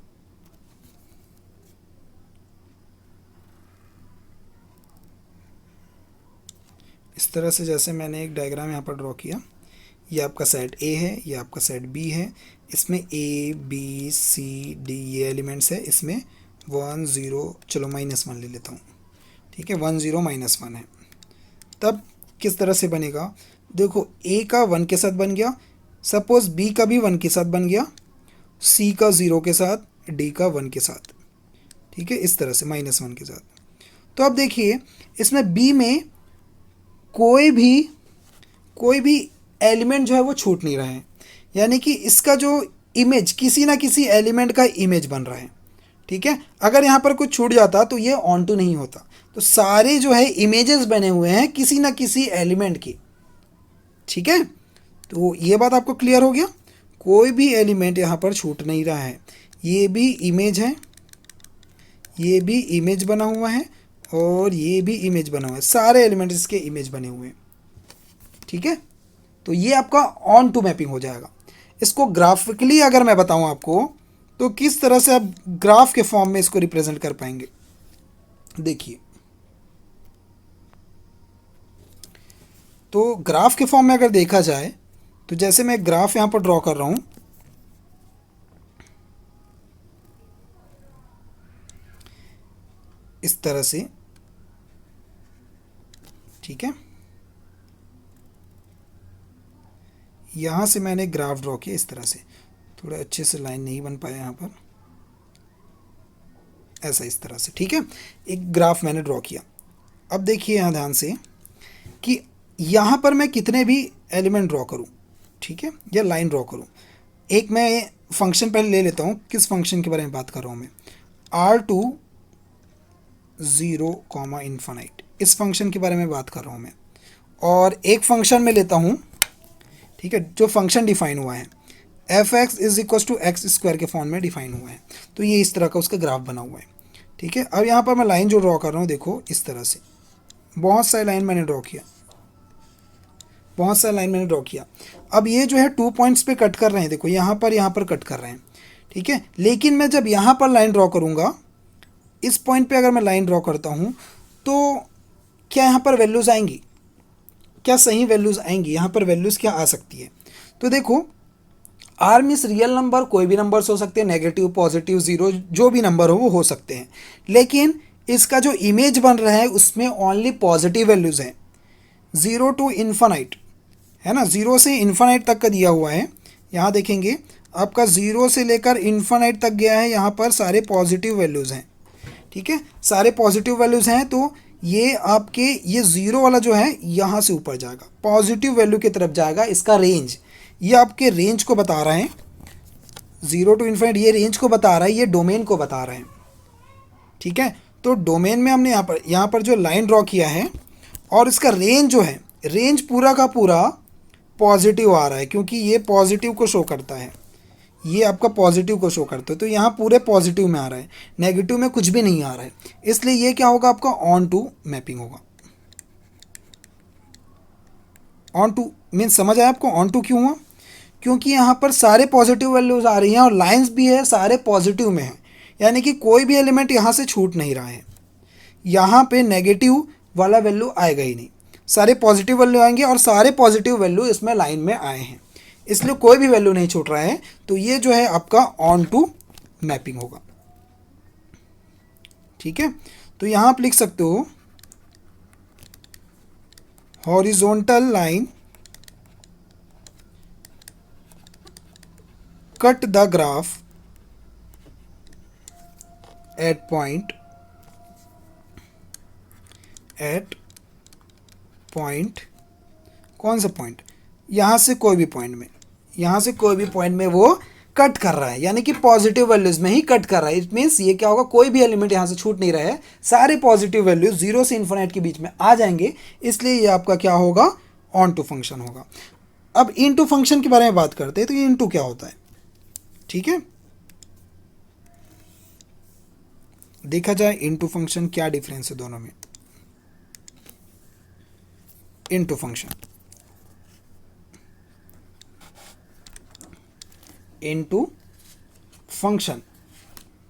इस तरह से जैसे मैंने एक डायग्राम यहाँ पर ड्रॉ किया, ये आपका सेट ए है, ये आपका सेट बी है, इसमें ए बी सी डी ये एलिमेंट्स है, इसमें 1 0, चलो -1 ले लेता हूँ। ठीक है, 1 0 -1 है। तब किस तरह से बनेगा, देखो ए का 1 के साथ बन गया, सपोज बी का भी 1 के साथ बन गया, सी का 0 के साथ, डी का 1 के साथ। ठीक है, इस तरह से -1 के साथ। तो अब देखिए इसमें बी में कोई भी एलिमेंट जो है वो छूट नहीं रहा है। यानी कि इसका जो इमेज किसी ना किसी एलिमेंट का इमेज बन रहा है। ठीक है, अगर यहाँ पर कुछ छूट जाता तो ये ऑन टू नहीं होता। तो सारे जो है इमेजेस बने हुए हैं किसी ना किसी एलिमेंट की। ठीक है, तो ये बात आपको क्लियर हो गया, कोई भी एलिमेंट यहाँ पर छूट नहीं रहा है। ये भी इमेज है, ये भी इमेज बना हुआ है, और ये भी इमेज बना हुआ है, सारे एलिमेंट्स इसके इमेज बने हुए हैं। ठीक है, तो ये आपका ऑन टू मैपिंग हो जाएगा। इसको ग्राफिकली अगर मैं बताऊं आपको, तो किस तरह से आप ग्राफ के फॉर्म में इसको रिप्रेजेंट कर पाएंगे, देखिए। तो ग्राफ के फॉर्म में अगर देखा जाए, तो जैसे मैं ग्राफ यहां पर ड्रॉ कर रहा हूं, इस तरह से। ठीक है, यहाँ से मैंने ग्राफ ड्रॉ किया इस तरह से, थोड़ा अच्छे से लाइन नहीं बन पाया यहाँ पर, ऐसा इस तरह से, ठीक है, एक ग्राफ मैंने ड्रॉ किया। अब देखिए यहाँ ध्यान से कि यहाँ पर मैं कितने भी एलिमेंट ड्रॉ करूँ, ठीक है, या लाइन ड्रॉ करूँ। एक मैं फंक्शन पहले ले लेता हूँ, किस फंक्शन के बारे में बात कर रहा हूँ मैं, R2 0 कॉमा इन्फानाइट, इस फंक्शन के बारे में बात कर रहा हूँ मैं। और एक फंक्शन में लेता हूँ, ठीक है, जो फंक्शन डिफाइन हुआ है f x is equal to x square के फॉर्म में डिफाइन हुआ है, तो ये इस तरह का उसका ग्राफ बना हुआ है, ठीक है। अब यहाँ पर मैं लाइन जो ड्रॉ कर रहा हूँ, देखो इस तरह से बहुत सारी लाइन मैंने ड्रॉ किया, बहुत सारी लाइन मैंने ड्रॉ किया। अब ये जो है 2 पॉइंट्स पे कट कर रहे हैं, देखो यहाँ पर कट कर रहे हैं, ठीक है। लेकिन मैं जब यहाँ पर लाइन ड्रॉ करूँगा, इस पॉइंट पे अगर मैं लाइन ड्रॉ करता हूँ, तो क्या यहाँ पर वैल्यूज़ आएंगी, क्या सही वैल्यूज़ आएंगी, यहाँ पर वैल्यूज़ क्या आ सकती है। तो देखो आर मीन्स रियल नंबर, कोई भी नंबर्स हो सकते हैं, नेगेटिव पॉजिटिव ज़ीरो, जो भी नंबर हो सकते हैं। लेकिन इसका जो इमेज बन रहा है उसमें ओनली पॉजिटिव वैल्यूज़ हैं, 0 टू इन्फानाइट, है ना, 0 से इन्फानाइट तक का दिया हुआ है। यहाँ देखेंगे आपका 0 से लेकर इन्फानाइट तक गया है, यहाँ पर सारे पॉजिटिव वैल्यूज़ हैं, ठीक है, सारे पॉजिटिव वैल्यूज़ हैं। तो ये आपके ये 0 वाला जो है यहाँ से ऊपर जाएगा, पॉजिटिव वैल्यू की तरफ जाएगा। इसका रेंज, ये आपके रेंज को बता रहा है, 0 टू इन्फाइनाइट ये रेंज को बता रहा है, ये डोमेन को बता रहे हैं, ठीक है। तो डोमेन में हमने यहाँ पर जो लाइन ड्रॉ किया है, और इसका रेंज जो है, रेंज पूरा का पूरा पॉजिटिव आ रहा है, क्योंकि ये पॉजिटिव को शो करता है, ये आपका पॉजिटिव को शो करता है। तो यहाँ पूरे पॉजिटिव में आ रहा है, नेगेटिव में कुछ भी नहीं आ रहा है, इसलिए ये क्या होगा, आपका ऑन टू मैपिंग होगा। ऑन टू मीन्स समझ आया आपको, ऑन टू क्यों हुआ, क्योंकि यहाँ पर सारे पॉजिटिव वैल्यूज़ आ रही हैं और लाइंस भी है सारे पॉजिटिव में हैं, यानी कि कोई भी एलिमेंट यहाँ से छूट नहीं रहा है, यहाँ पे नेगेटिव वाला वैल्यू आएगा ही नहीं, सारे पॉजिटिव वैल्यू आएंगे, और सारे पॉजिटिव वैल्यू इसमें लाइन में आए हैं, इसलिए कोई भी वैल्यू नहीं छूट रहा है। तो ये जो है आपका ऑन टू मैपिंग होगा, ठीक है। तो यहाँ आप लिख सकते हो horizontal line cut the graph eight point कौन सा पॉइंट, यहाँ से कोई भी पॉइंट में, यहाँ से कोई भी पॉइंट में वो कट कर रहा है, यानी कि पॉजिटिव वैल्यूज़ में ही कट कर रहा है। इट मीन्स ये क्या होगा, कोई भी एलिमेंट यहाँ से छूट नहीं रहा है, सारे पॉजिटिव वैल्यूज 0 से इन्फिनिट के बीच में आ जाएंगे, इसलिए ये आपका क्या होगा, ऑन टू फंक्शन होगा। अब इन टू फंक्शन के बारे में बात करते हैं, तो ये इन टू क्या होता है, ठीक है। देखा जाए इन टू फंक्शन क्या डिफरेंस है दोनों में। इन टू फंक्शन, इनटू फंक्शन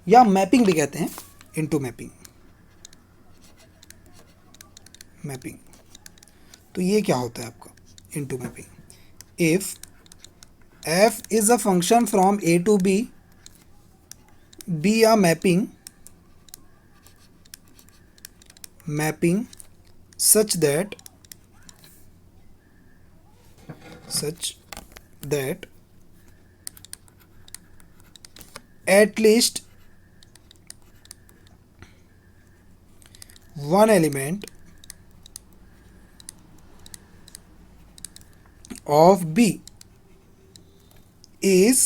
या मैपिंग भी कहते हैं, इनटू मैपिंग, मैपिंग। तो ये क्या होता है आपका into mapping, if f is a function from a to b, be a mapping such that at least one element of B is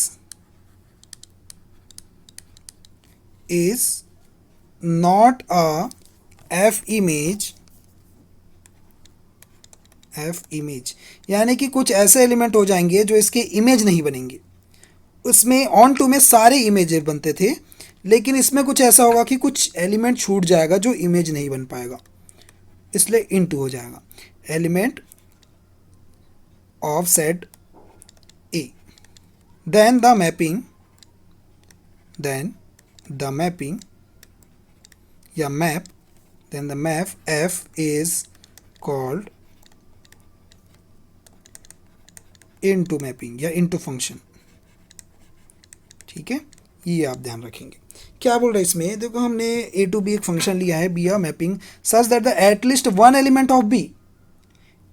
not a F image, यानी कि कुछ ऐसे एलिमेंट हो जाएंगे जो इसके इमेज नहीं बनेंगे। उसमें ऑन टू में सारे इमेज बनते थे, लेकिन इसमें कुछ ऐसा होगा कि कुछ एलिमेंट छूट जाएगा जो इमेज नहीं बन पाएगा, इसलिए इनटू हो जाएगा, element of set A. then the mapping या map, then the map f is called into mapping या into function, ठीक है। ये आप ध्यान रखेंगे। क्या बोल रहे हैं इसमें, देखो हमने ए टू बी एक फंक्शन लिया है, B a mapping such that the at least one element of B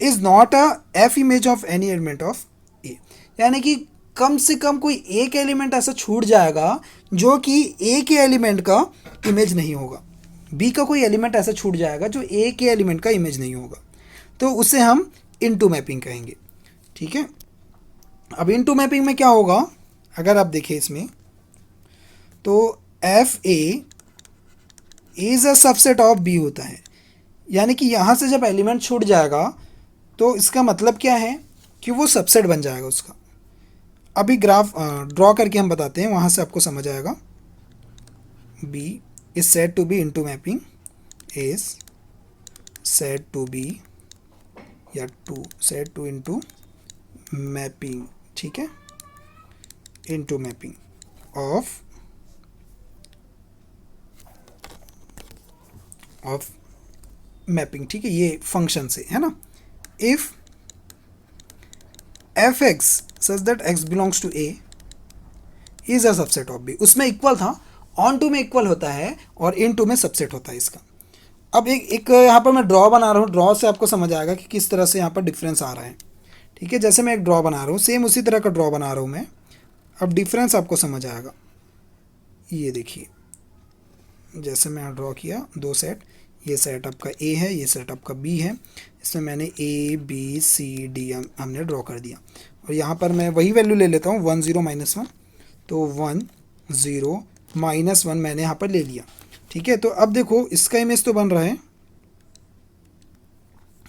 is not a F image of any element of A, यानी कि कम से कम कोई एक एलिमेंट ऐसा छूट जाएगा जो कि ए के एलिमेंट का इमेज नहीं होगा। बी का कोई एलिमेंट ऐसा छूट जाएगा जो ए के एलिमेंट का इमेज नहीं होगा, तो उसे हम इनटू मैपिंग कहेंगे। ठीक है, अब इनटू मैपिंग में क्या होगा, अगर आप देखें इसमें तो f A is a subset of B होता है, यानी कि यहाँ से जब एलिमेंट छूट जाएगा तो इसका मतलब क्या है कि वो सबसेट बन जाएगा उसका। अभी ग्राफ ड्रॉ करके हम बताते हैं, वहाँ से आपको समझ आएगा। B is said to be into mapping, is said to be या to said to into mapping, ठीक है, इनटू मैपिंग ऑफ मैपिंग, ठीक है, ये फंक्शन से है ना। If f x such that x belongs to A is a subset of B, उसमें इक्वल था, ऑन टू में इक्वल होता है और इन टू में सबसेट होता है इसका। अब एक यहाँ पर मैं ड्रॉ बना रहा हूँ, ड्रॉ से आपको समझ आएगा कि किस तरह से यहाँ पर डिफरेंस आ रहा है। ठीक है, जैसे मैं एक ड्रॉ बना रहा हूँ, सेम उसी तरह का ड्रॉ बना रहा हूँ मैं, अब डिफरेंस आपको समझ आएगा। ये देखिए, जैसे मैं ड्रॉ किया दो सेट, ये सेट आपका ए है, ये सेट आपका बी है, इसमें मैंने ए बी सी डी हमने ड्रॉ कर दिया, और यहाँ पर मैं वही वैल्यू ले लेता हूँ 1 0 -1, तो 1 0 -1 मैंने यहाँ पर ले लिया। ठीक है, तो अब देखो इसका इमेज तो बन रहा है,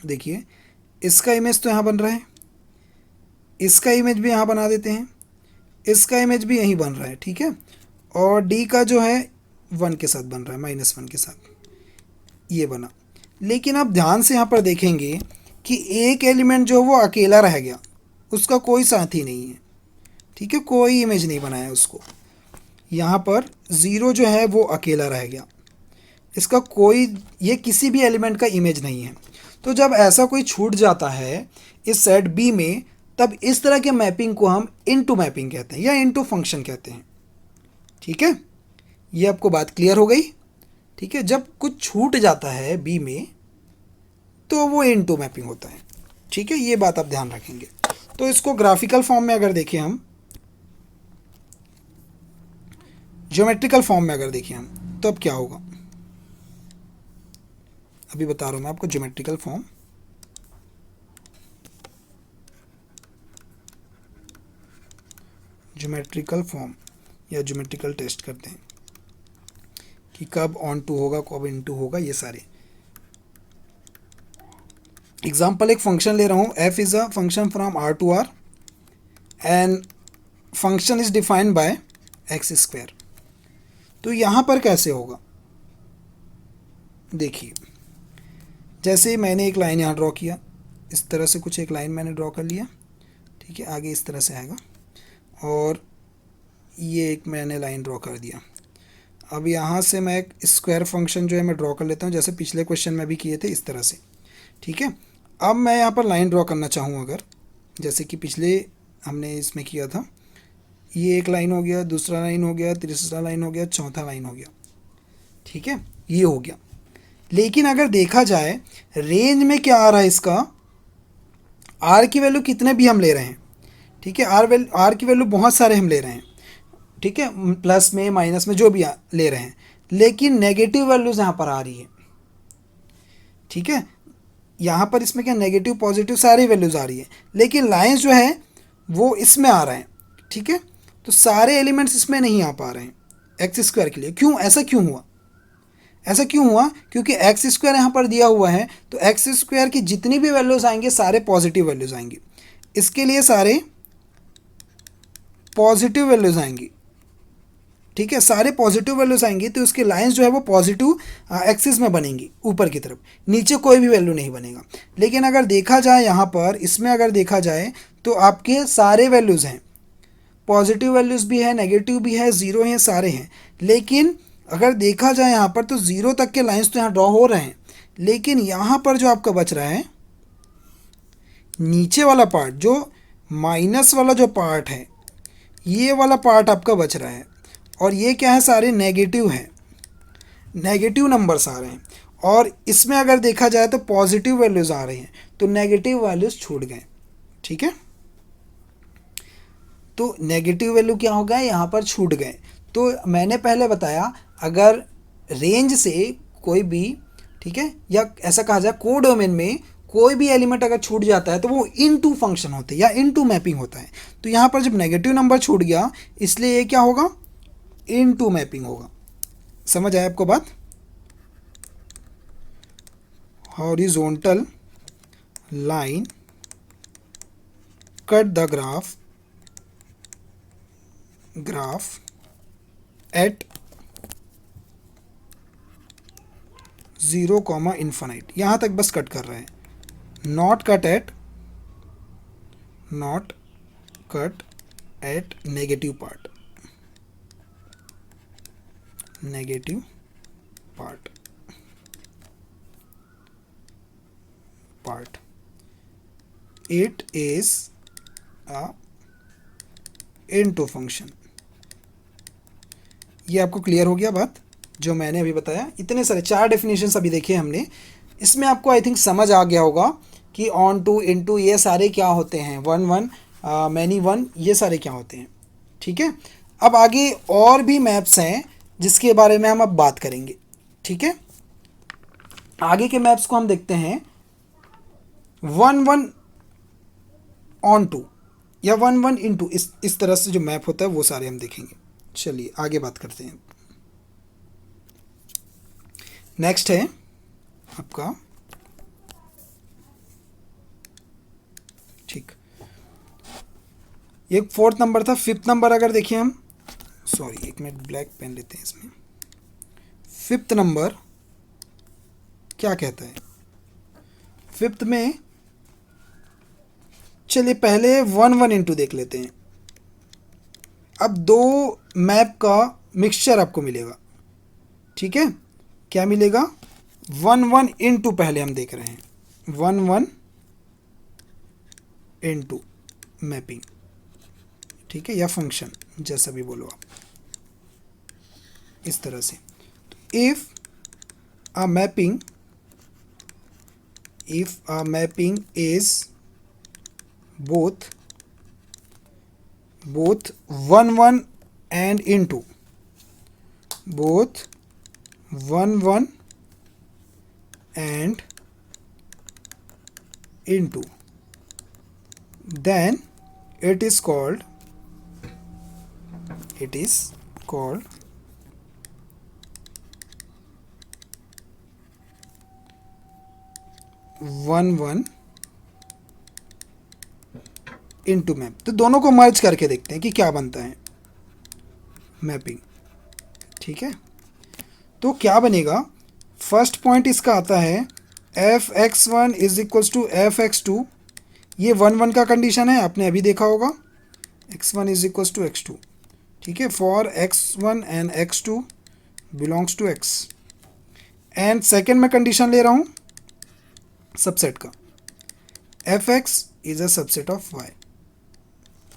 देखिए इसका इमेज तो यहाँ बन रहा है, इसका इमेज भी यहाँ बना देते हैं, इसका इमेज भी यहीं बन रहा है। ठीक है, और डी का जो है 1 के साथ बन रहा है, -1 के साथ ये बना। लेकिन आप ध्यान से यहाँ पर देखेंगे कि एक एलिमेंट जो वो अकेला रह गया, उसका कोई साथी नहीं है। ठीक है, कोई इमेज नहीं बनाया उसको, यहाँ पर 0 जो है वो अकेला रह गया, इसका कोई, ये किसी भी एलिमेंट का इमेज नहीं है। तो जब ऐसा कोई छूट जाता है इस सेट बी में, तब इस तरह के मैपिंग को हम इनटू मैपिंग कहते हैं या इनटू फंक्शन कहते हैं। ठीक है, ये आपको बात क्लियर हो गई। ठीक है, जब कुछ छूट जाता है बी में तो वो इनटू मैपिंग होता है। ठीक है, ये बात आप ध्यान रखेंगे। तो इसको ग्राफिकल फॉर्म में अगर देखें हम, ज्योमेट्रिकल फॉर्म में अगर देखें हम, तो अब क्या होगा, अभी बता रहा हूं मैं आपको ज्योमेट्रिकल फॉर्म। ज्योमेट्रिकल फॉर्म या ज्योमेट्रिकल टेस्ट करते हैं कि कब ऑन टू होगा, कब इन टू होगा, ये सारे एग्जाम्पल। एक फंक्शन ले रहा हूँ, f is a function from r to r and function is defined by x²। तो यहाँ पर कैसे होगा, देखिए जैसे मैंने एक लाइन यहाँ ड्रॉ किया, इस तरह से कुछ एक लाइन मैंने ड्रॉ कर लिया। ठीक है, आगे इस तरह से आएगा, और ये एक मैंने लाइन ड्रॉ कर दिया। अब यहाँ से मैं एक स्क्वायर फंक्शन जो है मैं ड्रॉ कर लेता हूँ, जैसे पिछले क्वेश्चन में भी किए थे इस तरह से। ठीक है, अब मैं यहाँ पर लाइन ड्रॉ करना चाहूँ अगर, जैसे कि पिछले हमने इसमें किया था, ये एक लाइन हो गया, दूसरा लाइन हो गया, तीसरा लाइन हो गया, चौथा लाइन हो गया। ठीक है, ये हो गया। लेकिन अगर देखा जाए रेंज में क्या आ रहा है इसका, आर की वैल्यू कितने भी हम ले रहे हैं। ठीक है, आर की वैल्यू बहुत सारे हम ले रहे हैं। ठीक है, प्लस में माइनस में जो भी ले रहे हैं, लेकिन नेगेटिव वैल्यूज़ यहाँ पर आ रही है। ठीक है, यहाँ पर इसमें क्या नेगेटिव पॉजिटिव सारी वैल्यूज़ आ रही है, लेकिन लाइंस जो है वो इसमें आ रहे हैं। ठीक है, तो सारे एलिमेंट्स इसमें नहीं आ पा रहे हैं x² के लिए। क्यों, ऐसा क्यों हुआ, ऐसा क्यों हुआ, क्योंकि x² यहाँ पर दिया हुआ है, तो x² की जितनी भी वैल्यूज़ आएंगे सारे पॉजिटिव वैल्यूज़ आएंगी, इसके लिए सारे पॉजिटिव वैल्यूज़ आएंगी। ठीक है, सारे पॉजिटिव वैल्यूज आएंगी, तो उसकी लाइंस जो है वो पॉजिटिव एक्सिस में बनेंगी ऊपर की तरफ, नीचे कोई भी वैल्यू नहीं बनेगा। लेकिन अगर देखा जाए यहाँ पर इसमें अगर देखा जाए तो आपके सारे वैल्यूज़ हैं, पॉजिटिव वैल्यूज़ भी है, नेगेटिव भी है, ज़ीरो हैं, सारे हैं। लेकिन अगर देखा जाए यहाँ पर तो 0 तक के लाइंस तो यहाँ ड्रॉ हो रहे हैं, लेकिन यहाँ पर जो आपका बच रहा है नीचे वाला पार्ट, जो माइनस वाला जो पार्ट है, ये वाला पार्ट आपका बच रहा है, और ये क्या है, सारे नेगेटिव हैं, नेगेटिव नंबर्स आ रहे हैं। और इसमें अगर देखा जाए तो पॉजिटिव वैल्यूज़ आ रही हैं, तो नेगेटिव वैल्यूज़ छूट गए। ठीक है, तो नेगेटिव वैल्यू क्या हो गए, यहाँ पर छूट गए। तो मैंने पहले बताया अगर रेंज से कोई भी, ठीक है, या ऐसा कहा जाए कोडोमेन में कोई भी एलिमेंट अगर छूट जाता है तो वो इनटू फंक्शन होते हैं या इनटू मैपिंग होता है। तो यहाँ पर जब नेगेटिव नंबर छूट गया इसलिए ये क्या होगा, इनटू मैपिंग होगा। समझ आया आपको बात? Horizontal line cut the graph at 0, infinite. यहाँ तक बस कट कर रहे हैं, not cut at negative part. It is a into function. ये आपको क्लियर हो गया बात जो मैंने अभी बताया? इतने सारे 4 डेफिनेशंस अभी देखे हमने, इसमें आपको आई थिंक समझ आ गया होगा कि ऑन टू, इनटू, ये सारे क्या होते हैं, वन, मैनी वन, ये सारे क्या होते हैं। ठीक है, अब आगे और भी मैप्स हैं जिसके बारे में हम अब बात करेंगे। ठीक है, आगे के मैप्स को हम देखते हैं। 1 ऑन टू या 1 इनटू, इस तरह से जो मैप होता है वो सारे हम देखेंगे। चलिए आगे बात करते हैं। नेक्स्ट है आपका, ठीक, ये 4th नंबर था। 5th नंबर अगर देखिए हम, सॉरी 1 मिनट ब्लैक पेन लेते हैं इसमें। 5th नंबर क्या कहता है? 5th में चलिए पहले 1 इनटू देख लेते हैं। अब 2 मैप का मिक्सचर आपको मिलेगा। ठीक है, क्या मिलेगा? 1 इनटू पहले हम देख रहे हैं, 1 इनटू मैपिंग। ठीक है, या फंक्शन जैसा भी बोलो आप, इस तरह से। If a mapping is both 1 and into, both 1 and into, then it is called one into map. तो दोनों को मर्ज करके देखते हैं कि क्या बनता है मैपिंग। ठीक है, तो क्या बनेगा? फर्स्ट पॉइंट इसका आता है f(x1) is equals to f(x2). ये 1 का कंडीशन है, आपने अभी देखा होगा, x1 is equals to x2। ठीक है, for x1 and x2 belongs to x। And second में कंडीशन ले रहा हूँ सबसेट का, f(x) is a subset of y।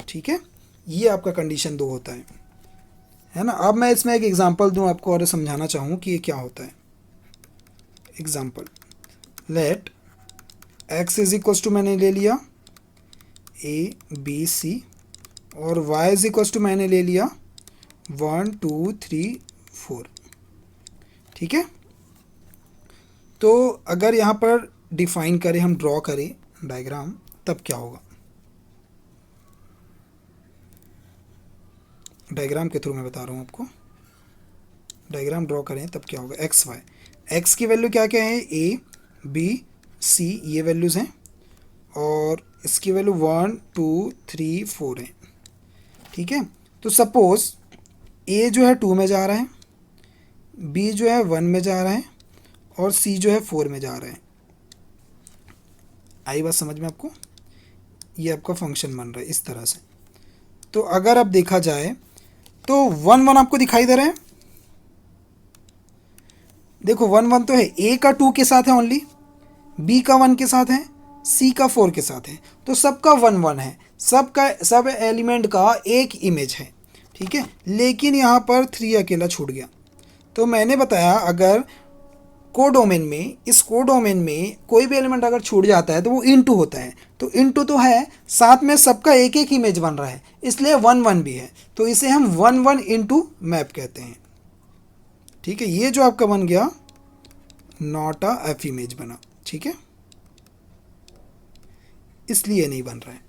ठीक है, ये आपका कंडीशन 2 होता है ना। अब मैं इसमें एक एग्जांपल दूं आपको और समझाना चाहूँ कि ये क्या होता है। Example, let x is equals to मैंने ले लिया a b c और y इज इक्वल्स टू मैंने ले लिया 1 2 3 4। ठीक है, तो अगर यहाँ पर डिफाइन करें, हम ड्रॉ करें डायग्राम, तब क्या होगा? डायग्राम के थ्रू मैं बता रहा हूँ आपको। डायग्राम ड्रॉ करें तब क्या होगा? एक्स वाई, एक्स की वैल्यू क्या क्या है? ए बी सी, ये वैल्यूज़ हैं, और इसकी वैल्यू 1 2 3 4 है। ठीक है, तो सपोज़ ए जो है 2 में जा रहा है, बी जो है 1 में जा रहा है, और सी जो है 4 में जा रहा है। आई बात समझ में आपको? ये आपका फंक्शन बन रहा है इस तरह से। तो अगर अब देखा जाए तो 1 1 आपको दिखाई दे रहा है। देखो 1 1 तो है, ए का 2 के साथ है ओनली, बी का 1 के साथ है, सी का 4 के साथ है, तो सबका 1 1 है, सब एलिमेंट का एक इमेज है। ठीक है, लेकिन यहाँ पर 3 अकेला छूट गया। तो मैंने बताया अगर कोडोमेन में, इस कोडोमेन में कोई भी एलिमेंट अगर छूट जाता है तो वो इनटू होता है। तो इनटू तो है, साथ में सबका एक एक इमेज बन रहा है, इसलिए वन वन भी है, तो इसे हम वन वन इनटू मैप कहते हैं। ठीक है, ये जो आपका बन गया नॉट अ एफ इमेज बना। ठीक है, इसलिए नहीं बन रहा है।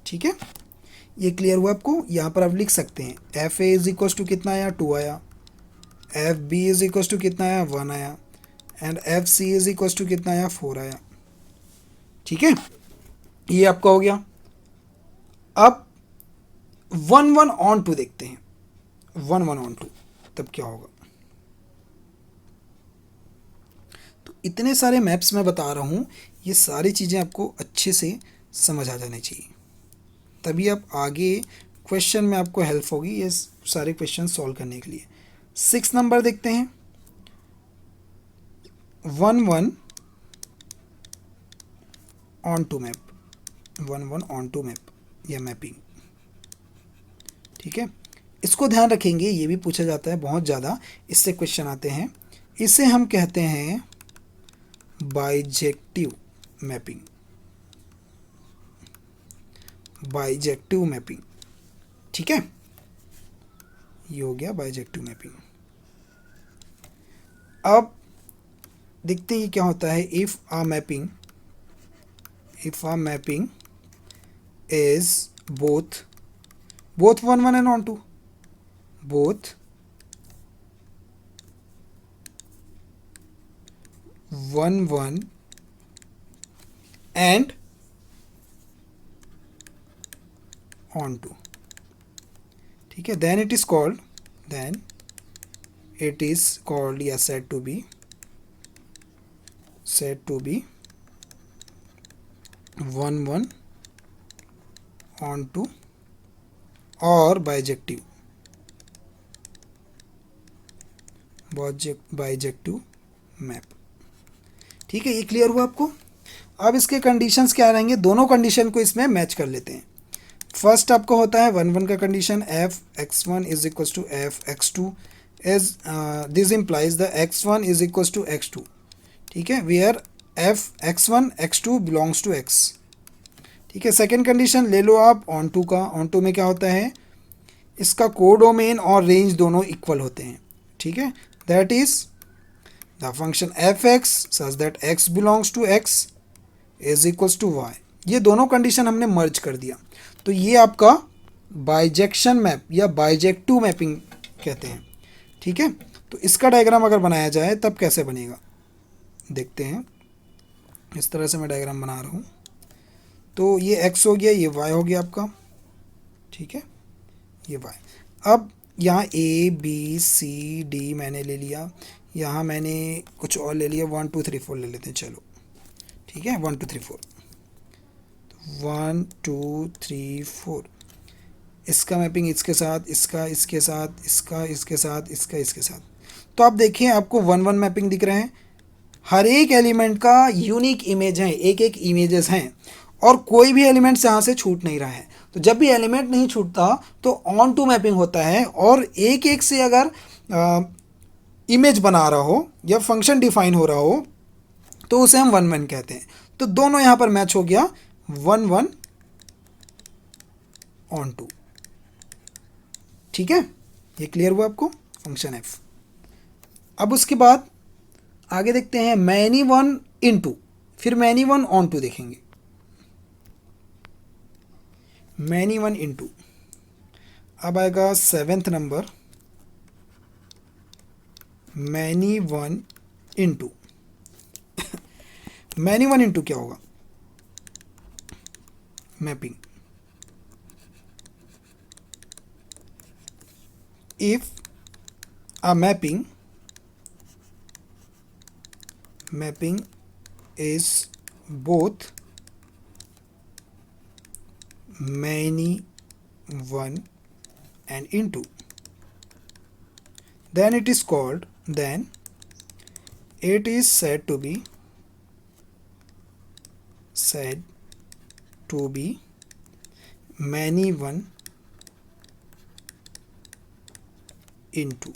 ठीक है, ये क्लियर हुआ आपको। यहाँ पर आप लिख सकते हैं f A is equal to कितना आया, 2 आया। F B is equal to कितना आया, 1 आया। And f C is equal to कितना आया, 4 आया। ठीक है, ये आपका हो गया। अब वन वन ऑन टू देखते हैं, वन वन ऑन टू तब क्या होगा। तो इतने सारे मैप्स मैं बता रहा हूँ, ये सारी चीज़ें आपको अच्छे से समझ आ जानी चाहिए, तभी आप आगे क्वेश्चन में आपको हेल्प होगी ये सारे क्वेश्चन सॉल्व करने के लिए। 6 नंबर देखते हैं, one one onto map, one one onto map या मैपिंग। ठीक है, इसको ध्यान रखेंगे, ये भी पूछा जाता है बहुत ज़्यादा, इससे क्वेश्चन आते हैं। इसे हम कहते हैं बाइजेक्टिव मैपिंग, बाइजेक्टिव मैपिंग। ठीक है, ये हो गया बाइजेक्टिव मैपिंग। अब देखते हैं क्या होता है। If a mapping is both one one and onto, both one one and onto. ठीक है, देन इट इज कॉल्ड या said to be one one onto और बाइजेक्टिव मैप। ठीक है, ये क्लियर हुआ आपको। अब इसके कंडीशंस क्या रहेंगे, दोनों कंडीशन को इसमें मैच कर लेते हैं। फर्स्ट आपका होता है वन वन का condition, f x one is equal to f x two is this implies the x one is equal to x two. ठीक है, where f x one x two belongs to x. ठीक है, second condition ले लो आप onto का। Onto में क्या होता है, इसका कोडोमेन और रेंज दोनों इक्वल होते हैं। ठीक है, that is the function f x such that x belongs to x is equals to y. ये दोनों कंडीशन हमने मर्ज कर दिया, तो ये आपका बाइजेक्शन मैप या बाइजेक्टिव मैपिंग कहते हैं। ठीक है, तो इसका डायग्राम अगर बनाया जाए तब कैसे बनेगा देखते हैं। इस तरह से मैं डायग्राम बना रहा हूँ, तो ये x हो गया, ये y हो गया आपका। ठीक है, ये y। अब यहाँ a b c d मैंने ले लिया, यहाँ मैंने कुछ और ले लिया, 1 2 3 4 ले लेते हैं, चलो। ठीक है, 1 2 3 4, 1 2 3 4, इसका मैपिंग इसके साथ, इसका इसके साथ, इसका इसके साथ, इसका इसके साथ। तो आप देखिए आपको वन वन मैपिंग दिख रहे हैं, हर एक एलिमेंट का यूनिक इमेज है, एक एक इमेजेस हैं, और कोई भी एलिमेंट यहाँ से छूट नहीं रहा है। तो जब भी एलिमेंट नहीं छूटता तो ऑन टू मैपिंग होता है, और एक एक से अगर इमेज बना रहा हो या फंक्शन डिफाइन हो रहा हो तो उसे हम वन वन कहते हैं। तो दोनों यहाँ पर मैच हो गया, वन वन ऑन टू। ठीक है, ये क्लियर हुआ आपको फंक्शन एफ। अब उसके बाद आगे देखते हैं मैनी वन इन टू, फिर मैनी वन ऑन टू देखेंगे। मैनी वन इन टू, अब आएगा 7th नंबर, many one into. Many one into क्या होगा, mapping. If a mapping is both many one and into, then it is said to be many one into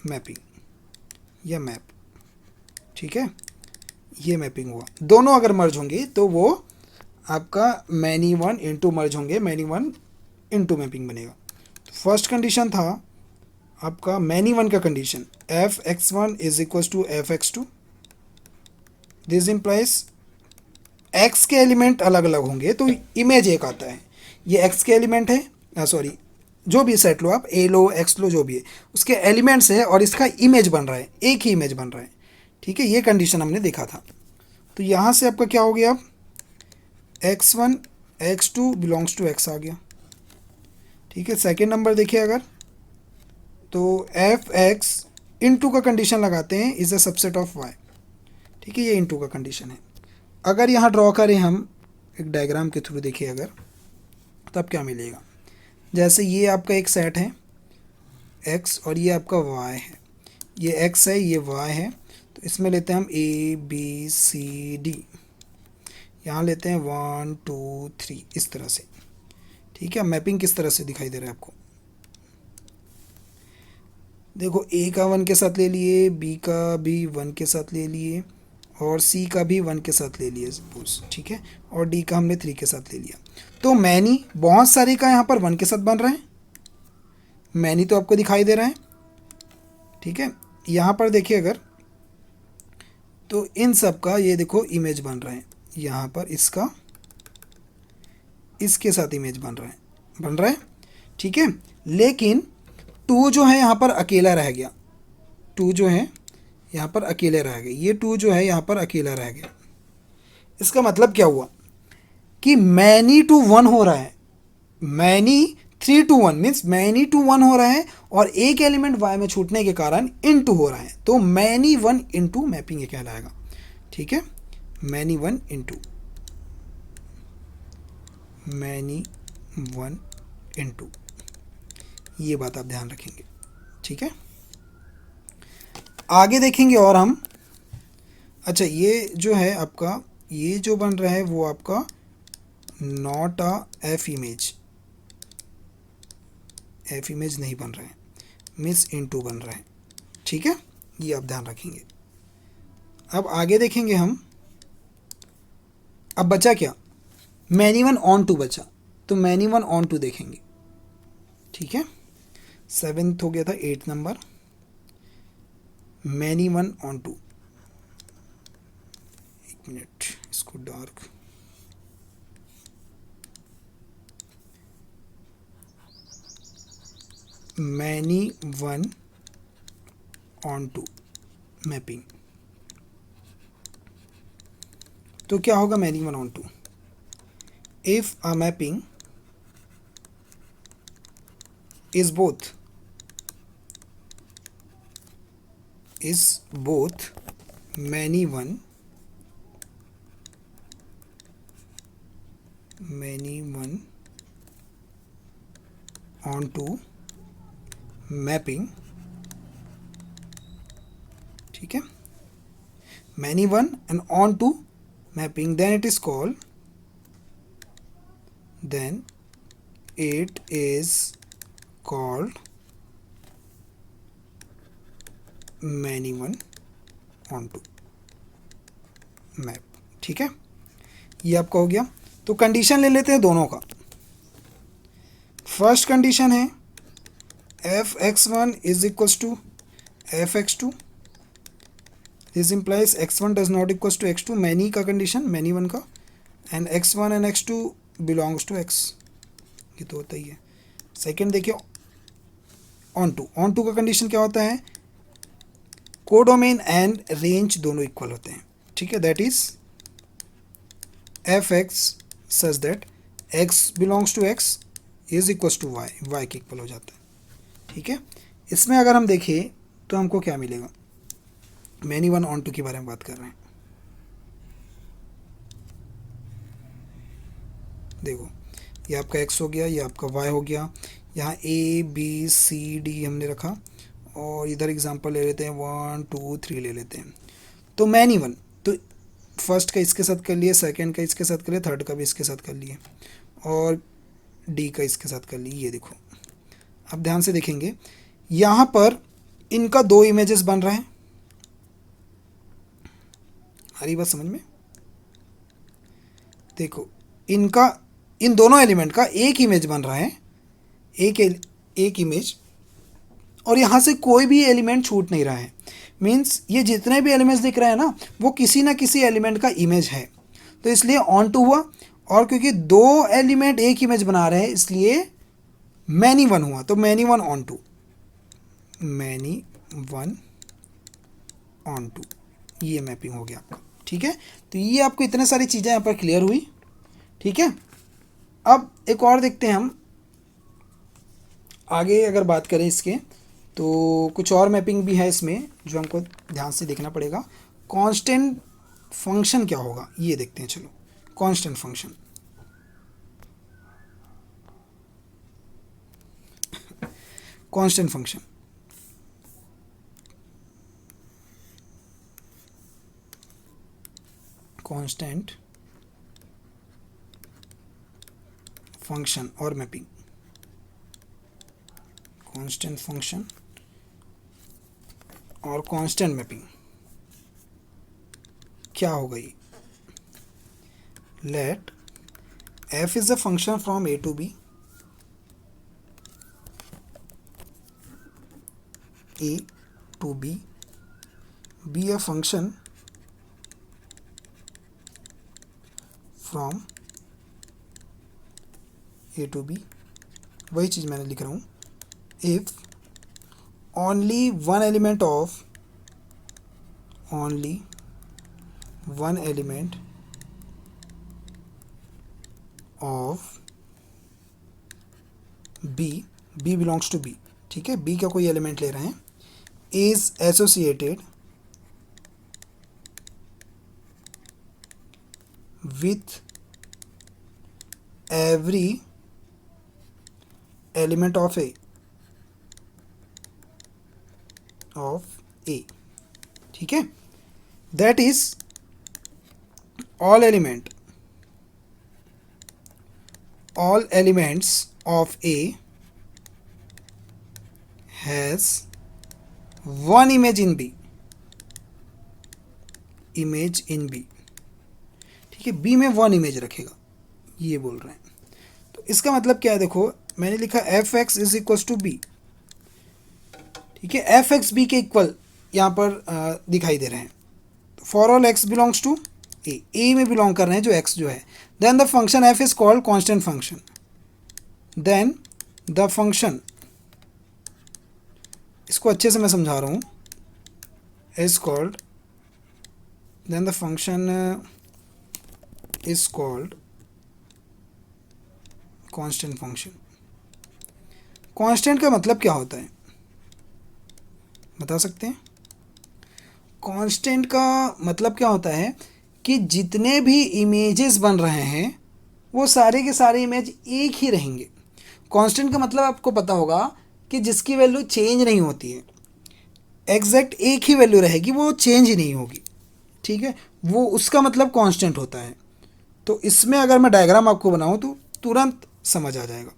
mapping या map. ठीक है, ये mapping हुआ। दोनों अगर मर्ज होंगे तो वो आपका मैनी वन इंटू मर्ज होंगे, मैनी वन इंटू मैपिंग बनेगा। तो फर्स्ट कंडीशन था आपका मैनी वन का condition, f x one is equal to f x two. This implies x के एलिमेंट अलग अलग होंगे तो इमेज एक आता है। ये एक्स के एलिमेंट है, सॉरी जो भी सेट लो आप, ए लो एक्स लो जो भी है, उसके एलिमेंट्स है और इसका इमेज बन रहा है, एक ही इमेज बन रहा है। ठीक है, ये कंडीशन हमने देखा था। तो यहाँ से आपका क्या हो गया, अब X one x two belongs to X आ गया। ठीक है, सेकेंड नंबर देखिए अगर, तो एफ एक्स इंटू का कंडीशन लगाते हैं is a subset of Y. ठीक है, ये इंटू का कंडीशन है। अगर यहाँ ड्रॉ करें हम एक डायग्राम के थ्रू, देखिए अगर, तब क्या मिलेगा, जैसे ये आपका एक सेट है x और ये आपका y है, ये x है ये y है, तो इसमें लेते हैं हम a b c d, यहाँ लेते हैं 1 2 3 इस तरह से। ठीक है, मैपिंग किस तरह से दिखाई दे रहा है आपको, देखो a का 1 के साथ ले लिए, b का भी 1 के साथ ले लिए और c का भी 1 के साथ ले लिए सपोज। ठीक है, और d का हमने 3 के साथ ले लिया। तो मैनी बहुत सारे का यहाँ पर 1 के साथ बन रहा है, मैनी तो आपको दिखाई दे रहा है। ठीक है, यहाँ पर देखिए अगर, तो इन सब का ये देखो इमेज बन रहा है, यहाँ पर इसका इसके साथ इमेज बन रहा है। ठीक है, लेकिन टू जो है यहाँ पर अकेला रह गया, टू जो है यहाँ पर अकेले रह गए, ये टू जो है यहाँ पर अकेला रह गया। इसका मतलब क्या हुआ कि मैनी टू वन हो रहा है, many 3 to 1 means many to 1 हो रहा है और एक एलिमेंट y में छूटने के कारण इनटू हो रहा है, तो मैनी 1 इंटू मैपिंग ये कहलाएगा। ठीक है, मैनी 1 इंटू मैनी 1 इंटू, ये बात आप ध्यान रखेंगे। ठीक है, आगे देखेंगे और हम, अच्छा ये जो है आपका, ये जो बन रहा है वो आपका not a F image, F image नहीं बन रहा है, मिस इनटू बन रहा है। ठीक है, ये आप ध्यान रखेंगे। अब आगे देखेंगे हम, अब बचा क्या, मैनी वन ऑन टू बचा, तो मैनी वन ऑन टू देखेंगे। ठीक है, 7th हो गया था, 8th नंबर, मैनी वन ऑन टू, एक मिनट इसको dark, many one onto mapping, तो क्या होगा many one onto, if a mapping is both many one onto mapping। ठीक है, many one and onto mapping, then it is called many one onto map। ठीक है, ये आपका हो गया। तो कंडीशन ले लेते हैं दोनों का। फर्स्ट कंडीशन है f x one is equals to f x two, this implies x one does not equals to x two, many का कंडीशन, मैनी वन का, and x one and x two belongs to x, ये तो होता ही है। Second देखिए onto का condition क्या होता है, कोडोमेन एंड रेंज दोनों इक्वल होते हैं। ठीक है, that is f x such that x belongs to x is equals to y, y के इक्वल हो जाता है। ठीक है, इसमें अगर हम देखें तो हमको क्या मिलेगा, मैनी वन ऑन टू के बारे में बात कर रहे हैं। देखो ये आपका x हो गया, ये आपका y हो गया, यहाँ a b c d हमने रखा और इधर एग्जांपल ले लेते हैं 1 2 3 ले लेते हैं। तो मैनी वन, तो फर्स्ट का इसके साथ कर लिए, सेकंड का इसके साथ कर लिए, थर्ड का भी इसके साथ कर लिए और डी का इसके साथ कर लिए। ये देखो अब ध्यान से देखेंगे, यहाँ पर इनका 2 इमेजेस बन रहे हैं। आ रही बात समझ में? देखो, इनका, इन दोनों एलिमेंट का एक इमेज बन रहा है, एक इमेज, और यहाँ से कोई भी एलिमेंट छूट नहीं रहा है। मीन्स ये जितने भी एलिमेंट्स दिख रहे हैं ना, वो किसी ना किसी एलिमेंट का इमेज है, तो इसलिए ऑन टू हुआ। और क्योंकि दो एलिमेंट एक इमेज बना रहे हैं, इसलिए मैनी वन हुआ, तो many one onto, many one onto, ये मैपिंग हो गया आपका। ठीक है, तो ये आपको इतने सारी चीज़ें यहाँ पर क्लियर हुई। ठीक है, अब एक और देखते हैं हम आगे। अगर बात करें इसके, तो कुछ और मैपिंग भी है इसमें जो हमको ध्यान से देखना पड़ेगा। कांस्टेंट फंक्शन क्या होगा ये देखते हैं। चलो, constant function, constant function, constant function और मैपिंग, कांस्टेंट फंक्शन और कांस्टेंट मैपिंग क्या होगा ये? Let f is a function from a to b, a to b, be a function from a to b, वही चीज़ मैंने लिख रहा हूँ। if only one element of, only one element of b, b belongs to b, ठीक है, b का कोई element ले रहे हैं, is associated with every element of a, ठीक है, that is all elements of a has one image in b, image in B. ठीक है, बी में वन इमेज रखेगा, ये बोल रहे हैं। तो इसका मतलब क्या है? देखो, मैंने लिखा f x is equal to b. ठीक है, एफ एक्स बी के इक्वल यहाँ पर दिखाई दे रहे हैं। For all x belongs to A में बिलोंग कर रहे हैं जो एक्स जो है। Then the function f is called constant function. Then the function, इसको अच्छे से मैं समझा रहा हूँ, is called, then the function is called constant function. Constant का मतलब क्या होता है बता सकते हैं? कांस्टेंट का मतलब क्या होता है कि जितने भी इमेजेस बन रहे हैं वो सारे के सारे इमेज एक ही रहेंगे। कांस्टेंट का मतलब आपको पता होगा कि जिसकी वैल्यू चेंज नहीं होती है, एग्जैक्ट एक ही वैल्यू रहेगी, वो चेंज ही नहीं होगी। ठीक है, वो उसका मतलब कांस्टेंट होता है। तो इसमें अगर मैं डायग्राम आपको बनाऊं तो तुरंत समझ आ जाएगा।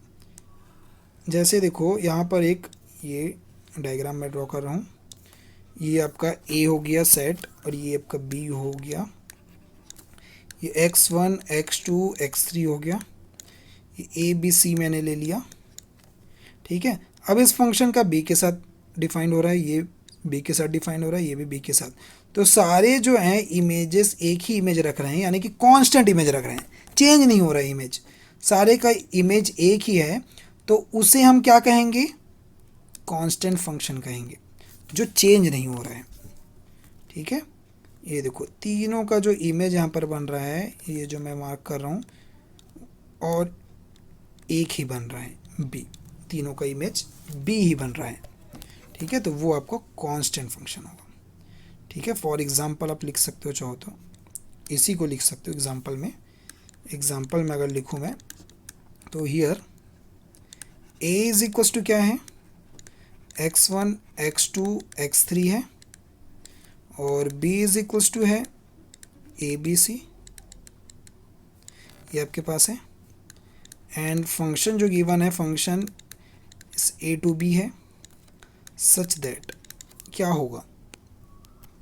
जैसे देखो, यहाँ पर एक ये डायग्राम मैं ड्रॉ कर रहा हूँ। ये आपका ए हो गया सेट, और ये आपका बी हो गया, ये x1 x2 x3 हो गया, ये ए बी सी मैंने ले लिया। ठीक है, अब इस फंक्शन का बी के साथ डिफाइन हो रहा है, ये बी के साथ डिफाइन हो रहा है, ये भी बी के साथ। तो सारे जो हैं इमेजेस एक ही इमेज रख रहे हैं, यानी कि कांस्टेंट इमेज रख रहे हैं, चेंज नहीं हो रहा है इमेज, सारे का इमेज एक ही है। तो उसे हम क्या कहेंगे? कांस्टेंट फंक्शन कहेंगे, जो चेंज नहीं हो रहा है। ठीक है, ये देखो तीनों का जो इमेज यहाँ पर बन रहा है, ये जो मैं मार्क कर रहा हूँ, और एक ही बन रहा है बी, तीनों का इमेज बी ही बन रहा है। ठीक है, तो वो आपको कांस्टेंट फंक्शन होगा। ठीक है, फॉर एग्जांपल आप लिख सकते हो, चाहो तो इसी को लिख सकते हो एग्जांपल में। एग्जांपल में अगर लिखूँ मैं, तो here A is equals to क्या है? x1 x2 x3 है, और b इज इक्वल्स टू है ए बी सी, ये आपके पास है। एंड फंक्शन जो गिवन है, फंक्शन इस ए टू बी है, सच दैट क्या होगा,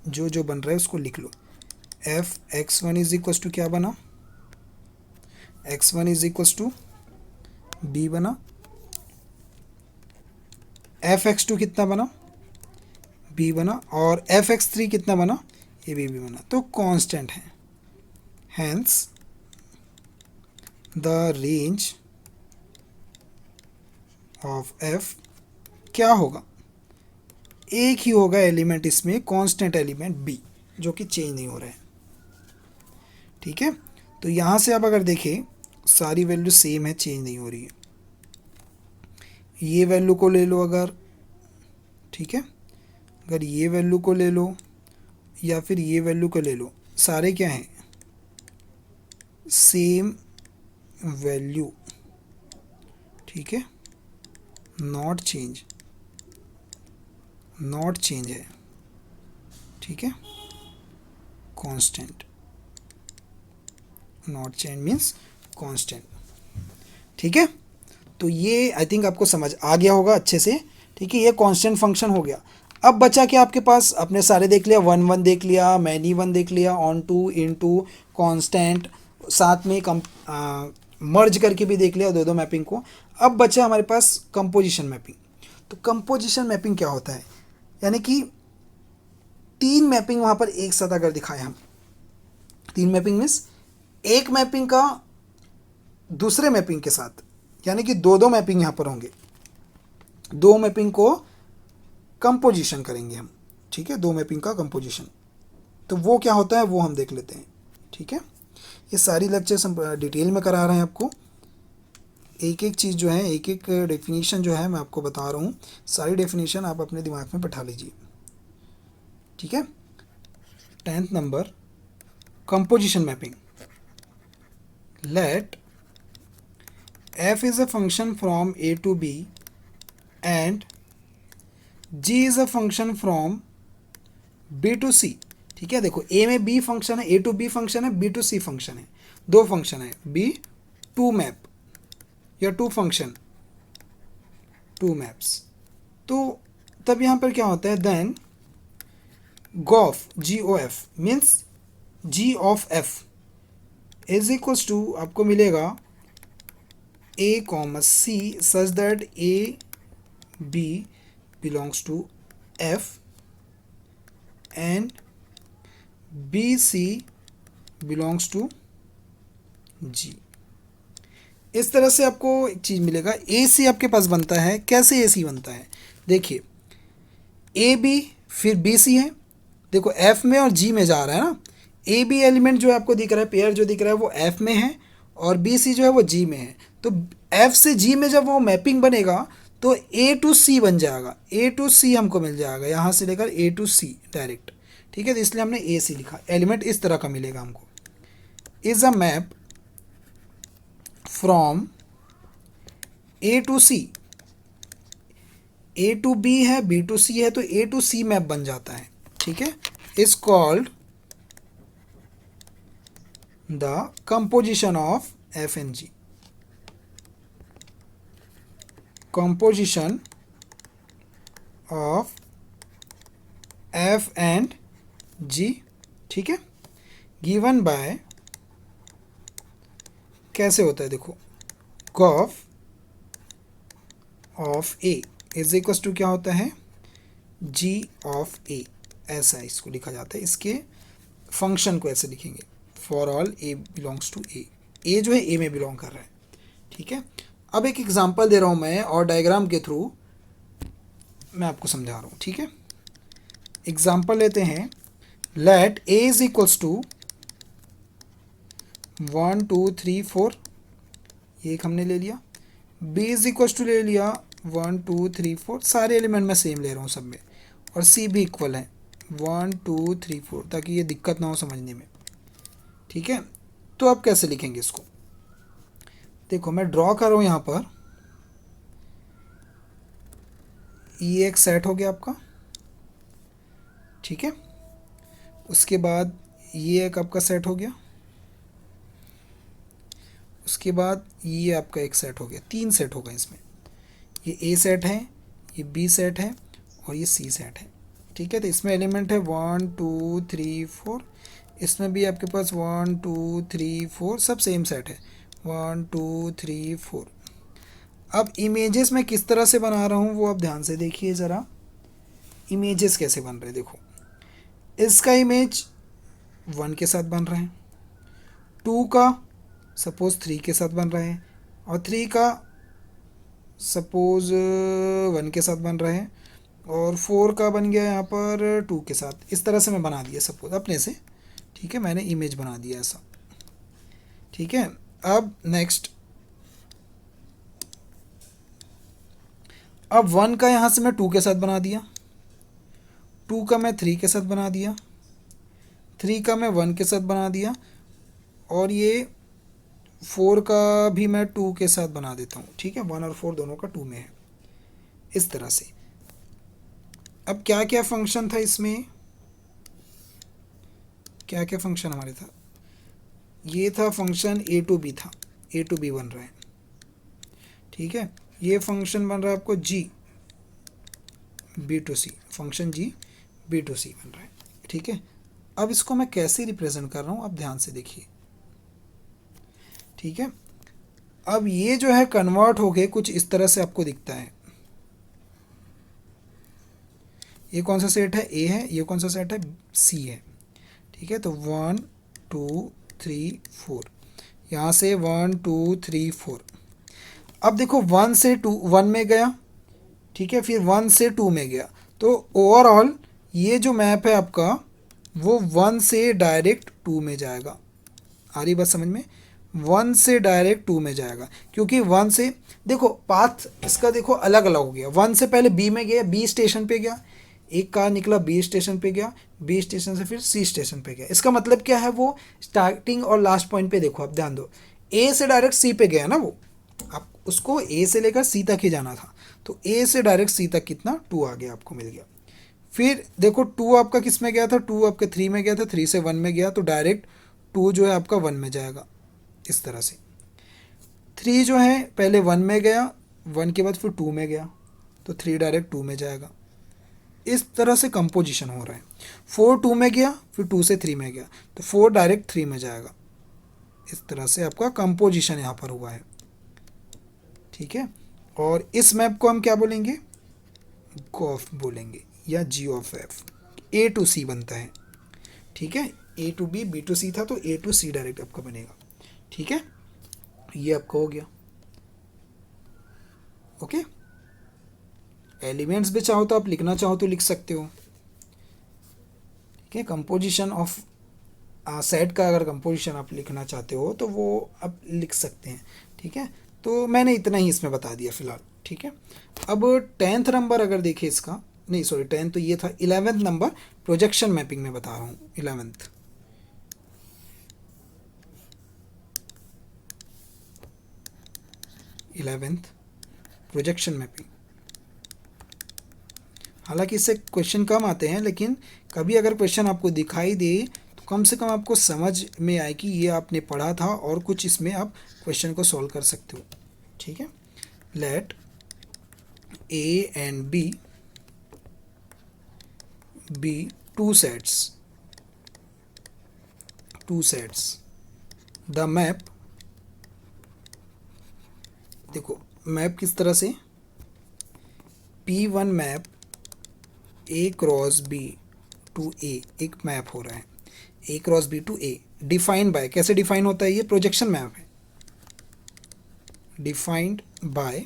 जो जो बन रहा है उसको लिख लो। F x one is equal to क्या बना, x one is equal to b बना, एफ एक्स टू कितना बना, बी बना, और एफ एक्स थ्री कितना बना, ये भी बना, तो कांस्टेंट है। Hence the range of f क्या होगा, एक ही होगा एलिमेंट इसमें, कांस्टेंट एलिमेंट बी, जो कि चेंज नहीं हो रहा है। ठीक है, तो यहाँ से आप अगर देखें सारी वैल्यू सेम है, चेंज नहीं हो रही है। ये वैल्यू को ले लो अगर, ठीक है, अगर ये वैल्यू को ले लो या फिर ये वैल्यू को ले लो, सारे क्या हैं, सेम वैल्यू। ठीक है, नॉट चेंज, नॉट चेंज है। ठीक है, constant, not change means constant. ठीक है, तो ये आई थिंक आपको समझ आ गया होगा अच्छे से। ठीक है, ये कांस्टेंट फंक्शन हो गया। अब बचा क्या आपके पास, आपने सारे देख लिया, वन वन देख लिया, मैनी वन देख लिया, onto, into, constant, साथ में मर्ज करके भी देख लिया दो दो मैपिंग को। अब बचा हमारे पास कंपोजिशन मैपिंग। तो कंपोजिशन मैपिंग क्या होता है, यानी कि तीन मैपिंग वहाँ पर एक साथ अगर दिखाए हम, तीन मैपिंग मीन्स एक मैपिंग का दूसरे मैपिंग के साथ, यानी कि दो दो मैपिंग यहाँ पर होंगे, दो मैपिंग को कंपोजिशन करेंगे हम। ठीक है, दो मैपिंग का कंपोजिशन, तो वो क्या होता है वो हम देख लेते हैं। ठीक है, ये सारी लेक्चर्स हम डिटेल में करा रहे हैं आपको, एक एक चीज़ जो है, एक एक डेफिनेशन जो है मैं आपको बता रहा हूँ, सारी डेफिनेशन आप अपने दिमाग में बैठा लीजिए। ठीक है, 10th नंबर, composition mapping. Let f is a function from a to b and g is a function from b to c। ठीक है, देखो a में b फंक्शन है, a to b फंक्शन है, b to c फंक्शन है, दो function है, b two map या टू फंक्शन, टू मैप्स। तो तब यहाँ पर क्या होता है, then g o f, g o f means g of f is equals to आपको मिलेगा a comma c such that a b belongs to f and b c belongs to g। इस तरह से आपको एक चीज़ मिलेगा, ए सी आपके पास बनता है। कैसे ए सी बनता है, देखिए ए बी फिर बी सी है, देखो एफ में और जी में जा रहा है ना, ए बी एलिमेंट जो आपको दिख रहा है, पेयर जो दिख रहा है वो एफ में है और बी सी जो है वो जी में है। तो एफ से जी में जब वो मैपिंग बनेगा तो ए टू सी बन जाएगा, ए टू सी हमको मिल जाएगा, यहाँ से लेकर ए टू सी डायरेक्ट। ठीक है, तो इसलिए हमने ए सी लिखा, एलिमेंट इस तरह का मिलेगा हमको। Is a map from A to C, A to B है, बी टू सी है, तो ए टू सी मैप बन जाता है। ठीक है, is called the composition of F and G, composition of f and g। ठीक है, गिवन बाय, कैसे होता है देखो, g of f of A is equal to क्या होता है, g ऑफ ए, ऐसा इसको लिखा जाता है। इसके फंक्शन को ऐसे लिखेंगे, for all a belongs to A, a जो है ए में बिलोंग कर रहा है। ठीक है, अब एक एग्जांपल दे रहा हूँ मैं और डायग्राम के थ्रू मैं आपको समझा रहा हूँ। ठीक है, एग्जांपल लेते हैं, let A is equals to 1 2 3 4, ये एक हमने ले लिया, बी इज इक्वल्स टू ले लिया 1 2 3 4, सारे एलिमेंट मैं सेम ले रहा हूँ सब में, और सी भी इक्वल है 1 2 3 4, ताकि ये दिक्कत ना हो समझने में। ठीक है, तो आप कैसे लिखेंगे इसको, देखो मैं ड्रॉ कर रहा हूँ यहाँ पर, ये एक सेट हो गया आपका। ठीक है, उसके बाद ये एक आपका सेट हो गया, उसके बाद ये आपका एक सेट हो गया, तीन सेट हो गए इसमें, ये ए सेट है, ये बी सेट है और ये सी सेट है। ठीक है, तो इसमें एलिमेंट है 1 2 3 4, इसमें भी आपके पास 1 2 3 4 सब सेम सेट है, 1 2 3 4। अब इमेजेस मैं किस तरह से बना रहा हूँ वो आप ध्यान से देखिए ज़रा। इमेजेस कैसे बन रहे हैं देखो, इसका इमेज 1 के साथ बन रहे हैं, 2 का सपोज़ 3 के साथ बन रहे हैं, और 3 का सपोज़ 1 के साथ बन रहे हैं, और 4 का बन गया यहाँ पर 2 के साथ। इस तरह से मैं बना दिया सपोज़ अपने से, ठीक है, मैंने इमेज बना दिया ऐसा, ठीक है। अब नेक्स्ट, अब 1 का यहाँ से मैं 2 के साथ बना दिया, 2 का मैं 3 के साथ बना दिया, 3 का मैं 1 के साथ बना दिया, और ये 4 का भी मैं 2 के साथ बना देता हूँ, ठीक है, 1 और 4 दोनों का 2 में है, इस तरह से। अब क्या क्या फंक्शन था इसमें, क्या क्या फंक्शन हमारे था, ये था फंक्शन ए टू बी था, ए टू बी बन रहा है, ठीक है। ये फंक्शन बन रहा है आपको g B to C, function g B to C बन रहा है, ठीक है। अब इसको मैं कैसे रिप्रेजेंट कर रहा हूँ आप ध्यान से देखिए, ठीक है। अब ये जो है कन्वर्ट हो गए कुछ इस तरह से आपको दिखता है। ये कौन सा सेट है, ए है, ये कौन सा सेट है, सी है, ठीक है। तो 1 2 3 4, यहाँ से 1 2 3 4। अब देखो 1 से 2 1 में गया, ठीक है, फिर 1 से 2 में गया, तो ओवरऑल ये जो मैप है आपका वो 1 से डायरेक्ट 2 में जाएगा। आ रही बात समझ में, 1 से डायरेक्ट 2 में जाएगा, क्योंकि 1 से देखो पाथ इसका देखो अलग अलग हो गया। 1 से पहले बी में गया, बी स्टेशन पे गया, एक कार निकला बी स्टेशन पे गया, बी स्टेशन से फिर सी स्टेशन पे गया। इसका मतलब क्या है, वो स्टार्टिंग और लास्ट पॉइंट पे देखो आप ध्यान दो, ए से डायरेक्ट सी पे गया ना वो, आप उसको ए से लेकर सी तक ही जाना था, तो ए से डायरेक्ट सी तक कितना 2 आ गया, आपको मिल गया। फिर देखो 2 आपका किस में गया था, 2 आपके 3 में गया था, 3 से 1 में गया, तो डायरेक्ट 2 जो है आपका 1 में जाएगा, इस तरह से। 3 जो है पहले 1 में गया, 1 के बाद फिर 2 में गया, तो 3 डायरेक्ट 2 में जाएगा। इस तरह से कंपोजिशन हो रहा है। 4 2 में गया, फिर 2 से 3 में गया, तो 4 डायरेक्ट 3 में जाएगा। इस तरह से आपका कंपोजिशन यहाँ पर हुआ है, ठीक है। और इस मैप को हम क्या बोलेंगे, गॉफ बोलेंगे, या जी ऑफ एफ। ए टू सी बनता है, ठीक है, ए टू बी बी टू सी था, तो ए टू सी डायरेक्ट आपका बनेगा, ठीक है। ये आपका हो गया, ओके। एलिमेंट्स भी चाहो तो आप लिखना चाहो तो लिख सकते हो, ठीक है। कंपोजिशन ऑफ सेट का अगर कंपोजिशन आप लिखना चाहते हो तो वो आप लिख सकते हैं, ठीक है। तो मैंने इतना ही इसमें बता दिया फ़िलहाल, ठीक है। अब 10th नंबर अगर देखें इसका, नहीं सॉरी 10 तो ये था, 11th नंबर प्रोजेक्शन मैपिंग में बता रहा हूँ, 11th। Projection mapping. हालांकि इससे क्वेश्चन कम आते हैं, लेकिन कभी अगर क्वेश्चन आपको दिखाई दे तो कम से कम आपको समझ में आए कि ये आपने पढ़ा था और कुछ इसमें आप क्वेश्चन को सॉल्व कर सकते हो, ठीक है। Let A and B be two sets the map, देखो मैप किस तरह से, P1 map A cross B to A, एक मैप हो रहा है A cross B to A, defined by, कैसे डिफाइन होता है, ये प्रोजेक्शन मैप है, defined by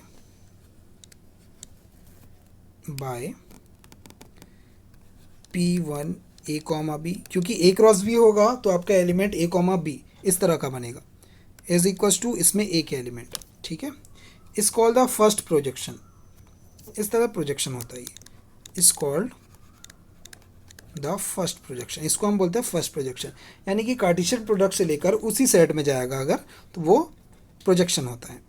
P1 A comma B, क्योंकि ए क्रॉस बी होगा तो आपका एलिमेंट ए कॉमा बी इस तरह का बनेगा, इज इक्वल्स टू इसमें ए के एलिमेंट, ठीक है। इस कॉल्ड द फर्स्ट प्रोजेक्शन, इस तरह प्रोजेक्शन होता है, इस कॉल्ड द फर्स्ट प्रोजेक्शन, इसको हम बोलते हैं फर्स्ट प्रोजेक्शन, यानी कि कार्टेशियन प्रोडक्ट से लेकर उसी सेट में जाएगा अगर, तो वो प्रोजेक्शन होता है,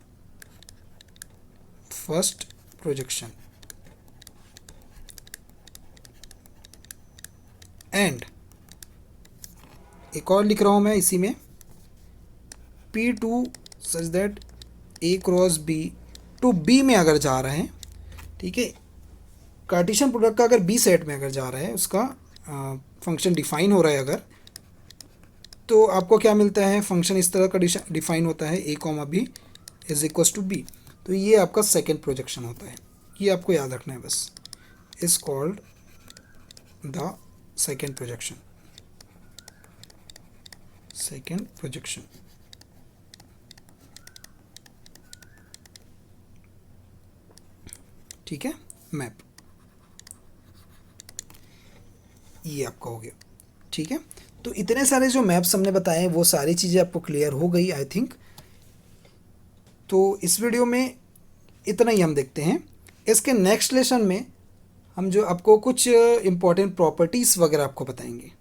फर्स्ट प्रोजेक्शन। एंड एक और लिख रहा हूँ मैं इसी में, P2 such that A cross B to B में अगर जा रहे हैं, ठीक है, कार्टेशियन प्रोडक्ट का अगर बी सेट में अगर जा रहा है, उसका फंक्शन डिफाइन हो रहा है अगर, तो आपको क्या मिलता है, फंक्शन इस तरह का डिफाइन होता है, a comma B is equals to B. तो ये आपका सेकेंड प्रोजेक्शन होता है, ये आपको याद रखना है बस, is called the second projection, second projection. ठीक है, मैप, ये आपका हो गया। ठीक है, तो इतने सारे जो मैप्स हमने बताए वो सारी चीज़ें आपको क्लियर हो गई आई थिंक। तो इस वीडियो में इतना ही हम देखते हैं। इसके नेक्स्ट लेसन में हम जो आपको कुछ इम्पोर्टेंट प्रॉपर्टीज़ वगैरह आपको बताएंगे।